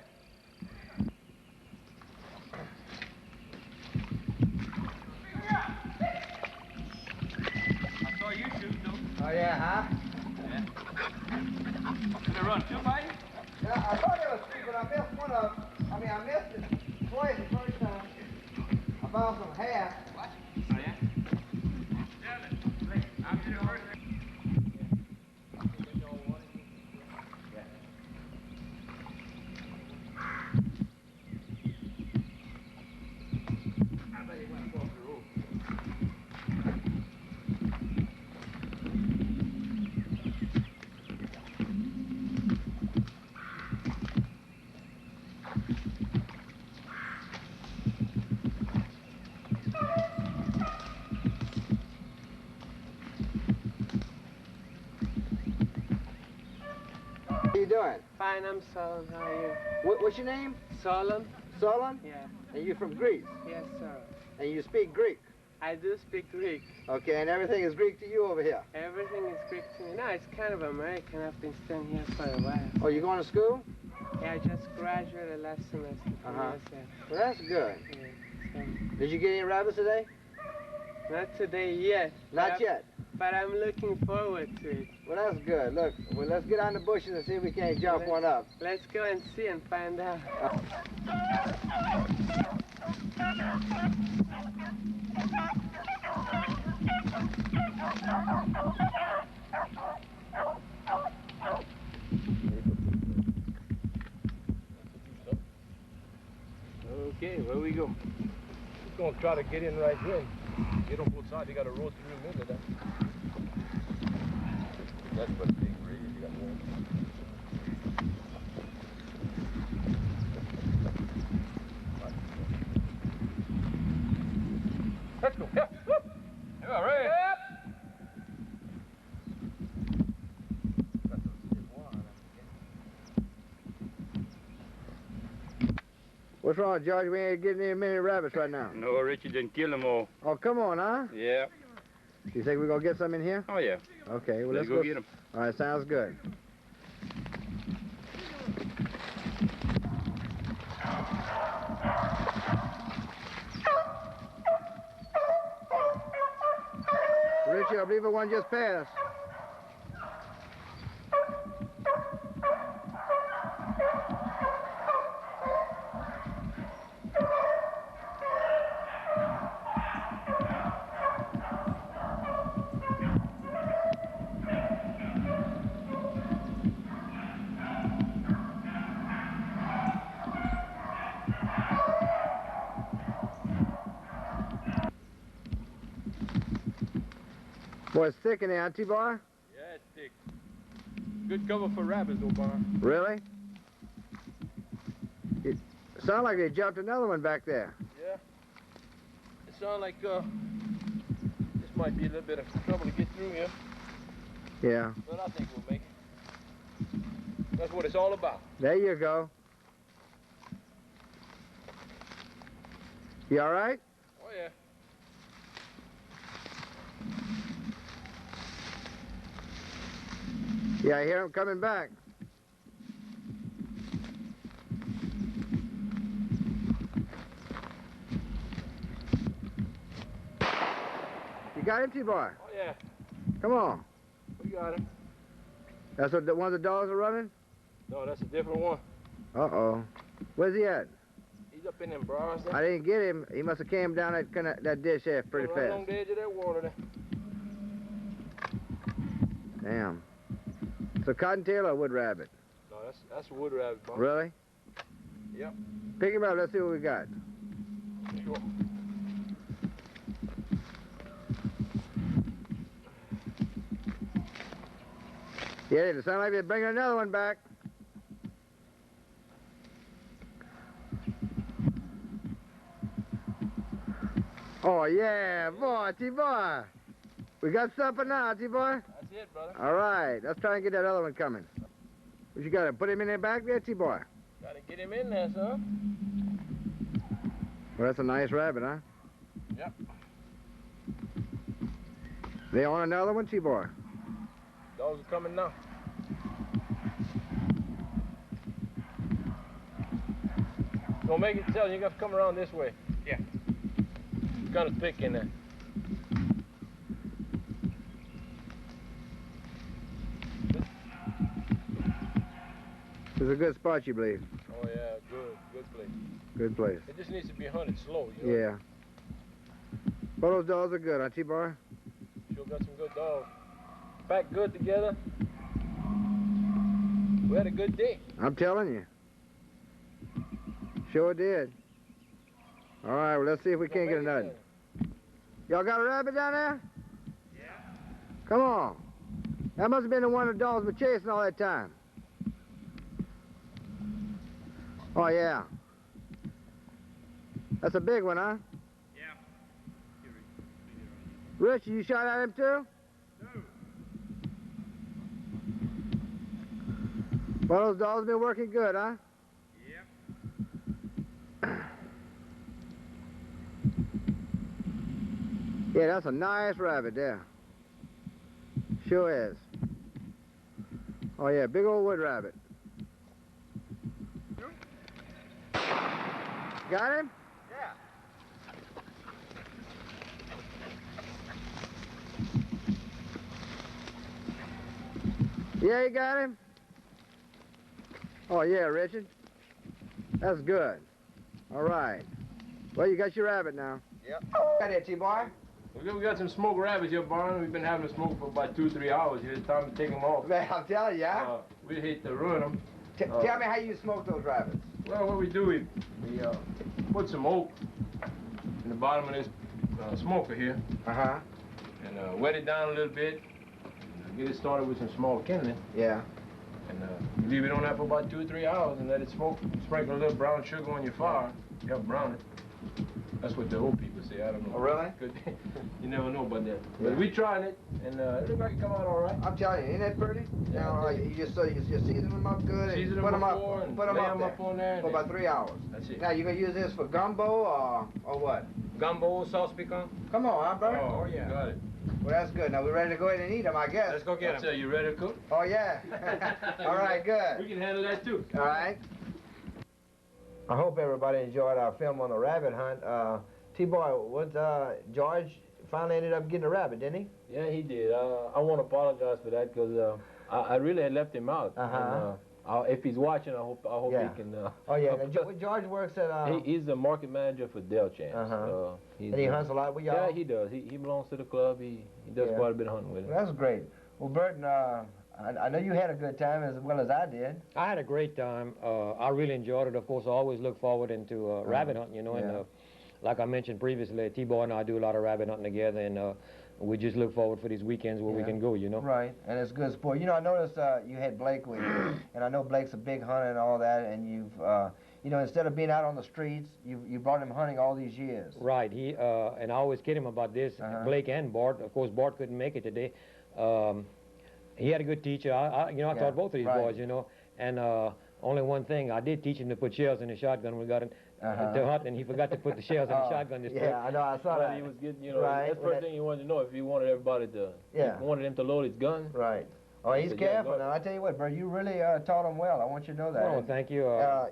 doing? Fine, I'm Solon. How are you? What's your name? Solon? Solon? Yeah. And you're from Greece? Yes, sir. And you speak Greek? I do speak Greek. Okay, and everything is Greek to you over here? Everything is Greek to me. No, it's kind of American. I've been staying here for a while. Oh, you going to school? Yeah, I just graduated last semester from USF. Well, that's good. Yeah, so. Did you get any rabbits today? Not today yet. Not yet? But I'm looking forward to it. Well, that's good. Look, well, let's get on the bushes and see if we can't jump one up. Let's go and see and find out. Okay, where we go? We're gonna try to get in right here. Get on both sides. You got a road through the middle of that. That's what big breeze. You got one. Let's go. Yep. Whoop. You all right? Yep. What's wrong, George? We ain't getting any many rabbits right now. No, Richie didn't kill them all. Oh, come on, huh? Yeah. You think we're going to get some in here? Oh, yeah. Okay, well, Let's go get them. All right, sounds good. Richie, I believe the one just passed. Boy, it's thick in there, auntie boy? Yeah, it's thick. Good cover for rabbits, though, Barn. Really? It sounded like they jumped another one back there. Yeah. It sounds like this might be a little bit of trouble to get through here. Yeah. But I think we'll make it. That's what it's all about. There you go. You all right? Oh, yeah. Yeah, I hear him coming back. You got him, T-Boy? Oh, yeah. Come on. We got him. That's what one of the dogs are running? No, that's a different one. Uh-oh. Where's he at? He's up in them bars there. I didn't get him. He must have came down that ditch there pretty Right fast. along the edge of that water there. Damn. It's a cottontail or wood rabbit? No, that's a wood rabbit, Bob. Really? Yep. Pick him up. Let's see what we got. Sure. Yeah, it sounds like they're bringing another one back. Oh, yeah, boy, T-Boy. We got something now, T-Boy? That's it, brother. All right, let's try and get that other one coming. What you got to put him in there back there, T-Boy? Gotta get him in there, son. Well, that's a nice rabbit, huh? Yep. They on another one, T-Boy? Dogs are coming now. Don't make it tell you got to come around this way. Yeah. It's kind of thick in there. It's a good spot, you believe? Oh yeah, good place. Good place. It just needs to be hunted slow, you know? Yeah. Well, those dogs are good, huh, T-Boy? Sure got some good dogs. Packed good together. We had a good day. I'm telling you. Sure did. All right, well, let's see if we can't get another. Y'all got a rabbit down there? Yeah. Come on. That must have been the one the dogs were chasing all that time. Oh, yeah. That's a big one, huh? Yeah. Rich, you shot at him too? No. Well, those dogs been working good, huh? Yep. Yeah, that's a nice rabbit there. Sure is. Oh yeah, big old wood rabbit. Got him? Yeah. Yeah, you got him? Oh yeah, Richard. That's good. All right. Well, you got your rabbit now. Yep. Got it, T-boy. We got some smoked rabbits here, Barn. We've been having them smoked for about 2-3 hours here. It's time to take them off. Man, I'm telling you, yeah. We hate to ruin them. Tell me how you smoke those rabbits. Well, what we do, we put some oak in the bottom of this smoker here. Uh-huh. And wet it down a little bit. Get it started with some small kindling. Yeah. And leave it on that for about 2-3 hours and let it smoke. Sprinkle a little brown sugar on your fire. Help brown it. That's what the old people say. I don't know. Oh, really? You never know about that. Yeah. But we tried it, and it looked like it come out all right. I'm telling you, ain't that pretty? Yeah, you just season them up good Season and them put them before up, and put them lay up, them up on there for about 3 hours. That's it. Now you gonna use this for gumbo or what? Gumbo, sauce pecan? Come on, huh, Bert? Oh, yeah. Got it. Well, that's good. Now we're ready to go ahead and eat them, I guess. Let's go get them. So you ready to cook? Oh yeah. All right, good. We can handle that too. All right. I hope everybody enjoyed our film on the rabbit hunt. T-Boy, George finally ended up getting a rabbit, didn't he? Yeah, he did. I want to apologize for that because I really had left him out. Uh-huh. And, if he's watching, I hope Yeah. he can. Oh yeah. Now, George works at. He's the market manager for Del Chance. Uh-huh. And he hunts a lot with y'all. Yeah, he does. He belongs to the club. He does Yeah. quite a bit of hunting with him. Well, that's great. Well, Burton, I know you had a good time as well as I did. I had a great time. I really enjoyed it. Of course, I always look forward into rabbit hunting, you know, Yeah. and like I mentioned previously, T-Boy and I do a lot of rabbit hunting together, and we just look forward for these weekends where we can go, you know. Right, and it's good sport. You know, I noticed you had Blake with you, and I know Blake's a big hunter and all that, and you've, you know, instead of being out on the streets, you brought him hunting all these years. Right, and I always kid him about this, Blake and Bart. Of course, Bart couldn't make it today. He had a good teacher. I taught both of these boys, you know, and only one thing, I did teach him to put shells in the shotgun. We got him to hunt, and he forgot to put the shells in the shotgun this time. Yeah, I know, I saw that. He was getting, you know, Right, that's the first thing he wanted to know, if he wanted everybody to, Yeah. he wanted him to load his gun. Right. Oh, he's said, yeah, careful go now. I tell you what, bro, you really taught him well. I want you to know that. Oh, thank you.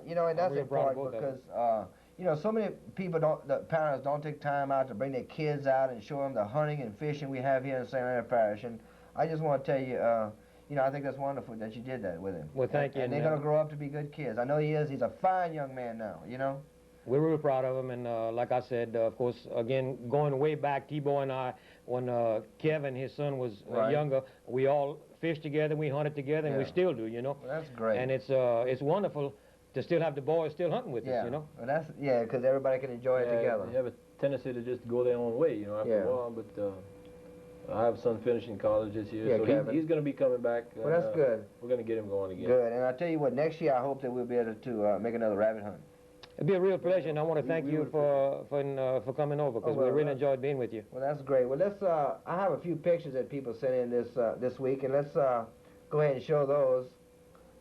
You know, and that's I'm real proud of important both of them. because, you know, so many people the parents don't take time out to bring their kids out and show them the hunting and fishing we have here in St. Leonard Parish. And I just want to tell you, you know, I think that's wonderful that you did that with him. Well, thank you. And they're going to grow up to be good kids. I know he is. He's a fine young man now, you know. We're real proud of him, and like I said, of course, again, going way back, T-Boy and I, when Kevin, his son, was younger, we all fished together, we hunted together, and we still do, you know. Well, that's great. And it's wonderful to still have the boys still hunting with us, you know. Well, that's because everybody can enjoy it together. They have a tendency to just go their own way, you know, after a while. But I have a son finishing college this year, so he's going to be coming back. Well, that's good. We're going to get him going again. Good. And I tell you what, next year I hope that we'll be able to make another rabbit hunt. It'd be a real pleasure, and I want to thank you for coming over, because we really enjoyed being with you. Well, that's great. Well, let's. I have a few pictures that people sent in this week, and let's go ahead and show those.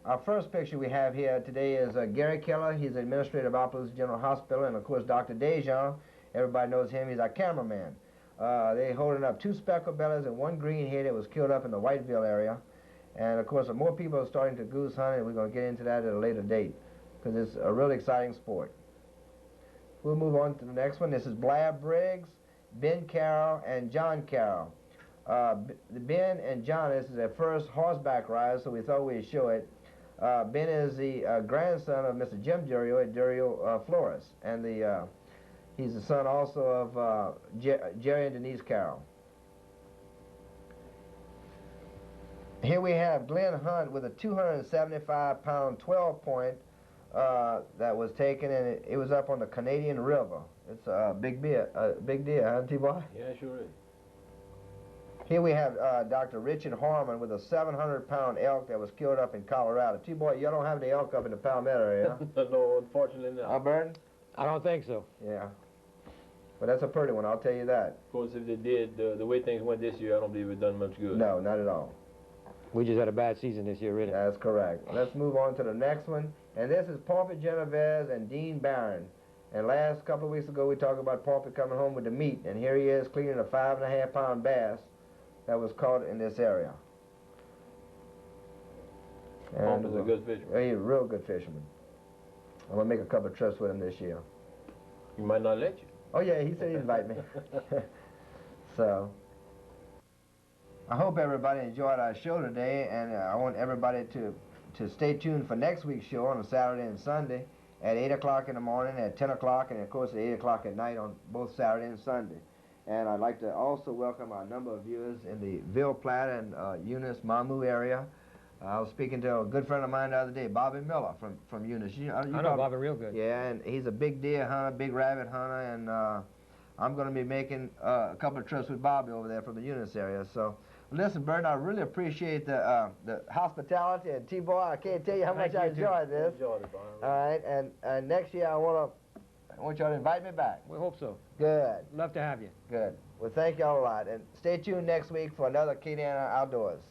Our first picture we have here today is Gary Keller. He's the administrator of Opelousas General Hospital, and of course Dr. Dejean. Everybody knows him. He's our cameraman. They holding up 2 speckled bellies and 1 green head that was killed up in the Whiteville area, and of course more people are starting to goose hunt, and we're going to get into that at a later date, because it's a really exciting sport. We'll move on to the next one. This is Blair Briggs, Ben Carroll, and John Carroll. Ben and John, this is their first horseback ride, so we thought we'd show it. Ben is the grandson of Mr. Jim Durio at Durio Flores, and he's the son also of Jerry and Denise Carroll. Here we have Glenn Hunt with a 275-pound 12-point that was taken, and it was up on the Canadian River. It's a big deal, huh, T-Boy? Yeah, sure is. Here we have Dr. Richard Harmon with a 700-pound elk that was killed up in Colorado. T-Boy, you don't have the elk up in the Palmetto area, huh? No, unfortunately not. Burton? I don't think so. Yeah. But that's a pretty one, I'll tell you that. Of course, if they did, the way things went this year, I don't believe it done much good. No, not at all. We just had a bad season this year, really. That's correct. Let's move on to the next one. And this is Porphy Genovese and Dean Barron. And last couple of weeks ago, we talked about Porphy coming home with the meat. And here he is cleaning a 5.5-pound bass that was caught in this area. Porphy's a good fisherman. He's a real good fisherman. I'm going to make a couple of trips with him this year. He might not let you. Oh, yeah, he said he'd invite me. So, I hope everybody enjoyed our show today, and I want everybody to stay tuned for next week's show on a Saturday and Sunday at 8 o'clock in the morning, at 10 o'clock, and of course at 8 o'clock at night on both Saturday and Sunday. And I'd like to also welcome our number of viewers in the Ville Platte and Eunice, Mamu area. I was speaking to a good friend of mine the other day, Bobby Miller from Eunice. I know Bobby real good. Yeah, and he's a big deer hunter, big rabbit hunter, and I'm going to be making a couple of trips with Bobby over there from the Eunice area. So, listen, Bert, I really appreciate the hospitality, and T-Boy, I can't tell you how much I enjoyed this. Enjoyed it, Byron. All right, and next year I want y'all to invite me back. We hope so. Good. Love to have you. Good. Well, thank y'all a lot, and stay tuned next week for another Acadiana Outdoors.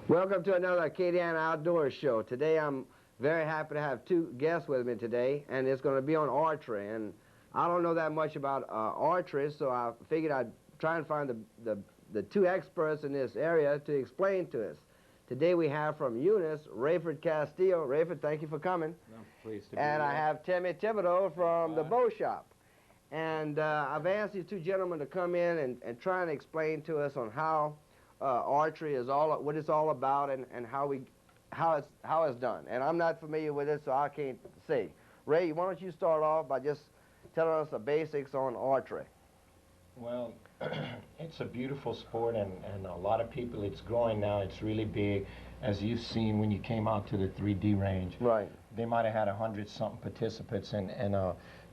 Welcome to another Acadiana Outdoors show. Today I'm very happy to have two guests with me today, and it's going to be on archery. And I don't know that much about archery, so I figured I'd try and find the two experts in this area to explain to us. Today we have from Eunice, Rayford Castillo. Rayford, thank you for coming. I'm pleased to be here. And I have Timmy Thibodeau from the Bow Shop. And I've asked these two gentlemen to come in and try and explain to us on how archery is what it's all about, and how it's done. And I'm not familiar with it, so I can't say. Ray, why don't you start off by just telling us the basics on archery? Well, it's a beautiful sport, and a lot of people, it's growing now. It's really big, as you've seen when you came out to the 3D range. Right. They might have had 100-something participants, and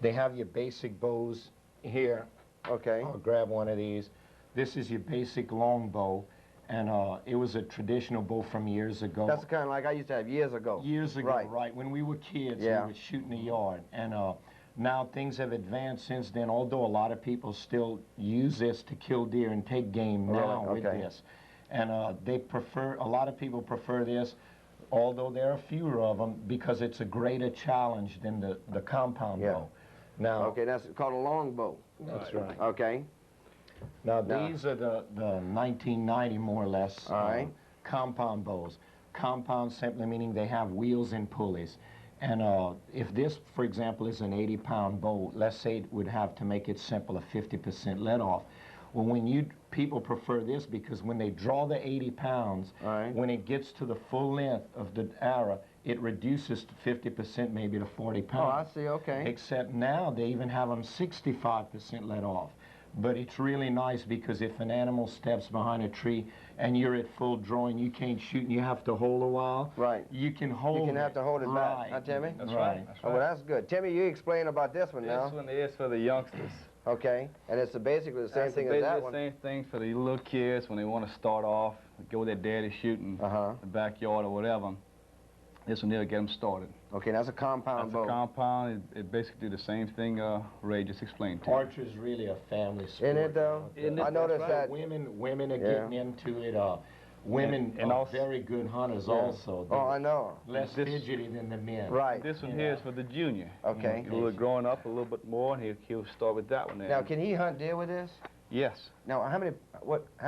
they have your basic bows here. Okay. I'll grab one of these. This is your basic long bow, and it was a traditional bow from years ago. That's the kind like I used to have years ago. Years ago, right. When we were kids, we would shoot in the yard. And now things have advanced since then, although a lot of people still use this to kill deer and take game now with this. And a lot of people prefer this, although there are fewer of them, because it's a greater challenge than the compound bow. Now, okay, that's called a long bow. That's right. Okay. Now, these are the 1990, more or less, compound bows. Compound simply meaning they have wheels and pulleys. And if this, for example, is an 80-pound bow, let's say it would have, to make it simple, a 50% let off. Well, people prefer this because when they draw the 80 pounds, when it gets to the full length of the arrow, it reduces to 50%, maybe to 40 pounds. Oh, I see, okay. Except now they even have them 65% let off. But it's really nice because if an animal steps behind a tree and you're at full drawing, you can't shoot and you have to hold a while. Right. You can hold it. You can have to hold it back. Huh, Timmy? That's right. That's Oh, well, that's good. Timmy, you explain about this one now. This one is for the youngsters. Okay. And it's basically the same thing as that one. Same thing for the little kids when they want to start off, go with their daddy shooting the backyard or whatever. This one here will get them started. Okay, that's a compound bow. That's a compound. It basically do the same thing Ray just explained to you. Archery is really a family sport. Isn't it, though? I noticed that. Women are getting into it. Women are very good hunters also. Oh, I know. Less fidgety than the men. Right. This one here is for the junior. Okay. A little growing up a little bit more, and he'll start with that one there. Now, can he hunt deer with this? Yes. Now, how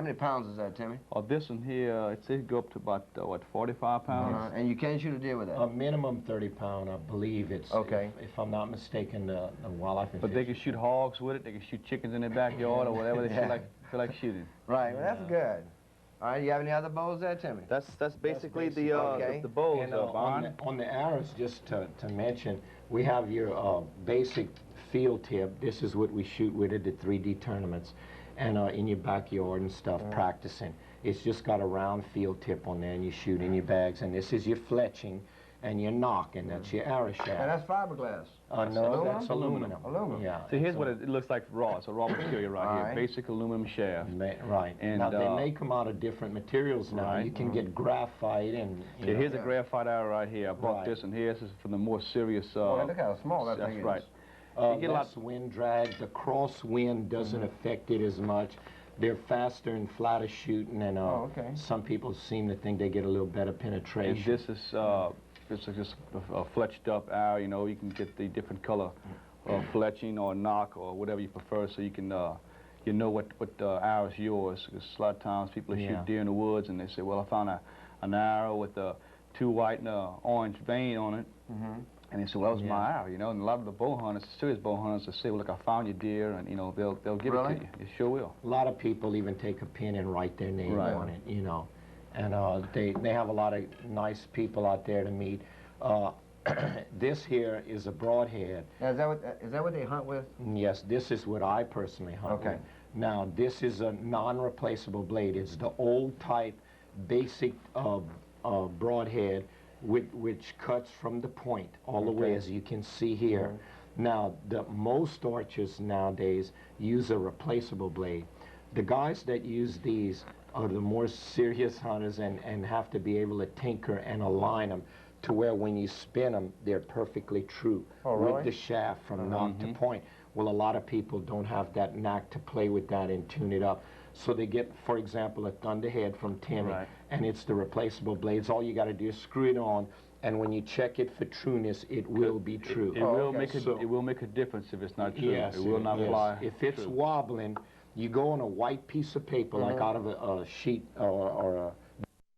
many pounds is that, Timmy? Oh, this one here, it says go up to about, 45 pounds. And you can shoot a deer with that? A minimum 30-pound, I believe it's. Okay. If I'm not mistaken, the wildlife. But they can shoot hogs with it. They can shoot chickens in their backyard or whatever they feel like shooting. Right. Well, that's good. All right. You have any other bows there, Timmy? That's basically the bows. And on the arrows, just to mention, we have your basic field tip. This is what we shoot with at the 3D tournaments, and in your backyard and stuff, practicing. It's just got a round field tip on there, and you shoot in your bags. And this is your fletching. and your knock, and that's your arrow shaft. And that's fiberglass. No, that's aluminum. Aluminum. Yeah. So here's what it looks like raw. It's a raw material right here. Basic aluminum shaft. Right. And, now they make them out of different materials now. Right. You can get graphite and. Yeah, here's a graphite arrow right here. I bought this, and here's for the more serious. Look how small that thing is. That's right. You get less wind drag. The crosswind doesn't affect it as much. They're faster and flatter shooting, and some people seem to think they get a little better penetration. And this is just a fletched up arrow. You know, you can get the different color fletching or knock or whatever you prefer, so you can you know what arrow is yours. Because a lot of times people shoot deer in the woods, and they say, well, I found an arrow with 2 white and an orange vein on it. And they say, well, that was my arrow, you know. And a lot of the bow hunters, serious bow hunters, will say, well, look, I found your deer, and, you know, they'll give it to you. They sure will. A lot of people even take a pen and write their name on it, you know. And they have a lot of nice people out there to meet. This here is a broadhead. Now, is that what they hunt with? Yes, this is what I personally hunt with. Now, this is a non-replaceable blade. It's the old type, basic broadhead, which cuts from the point all the way, as you can see here. Now, most archers nowadays use a replaceable blade. The guys that use these are the more serious hunters and have to be able to tinker and align them to where when you spin them, they're perfectly true with the shaft from knock to point. Well, a lot of people don't have that knack to play with that and tune it up. So they get, for example, a Thunderhead from Timmy, and it's the replaceable blades. All you got to do is screw it on, and when you check it for trueness, it will be true. It will make a difference if it's not true. Yes, it will not fly. If it's wobbling, you go on a white piece of paper, like out of a sheet or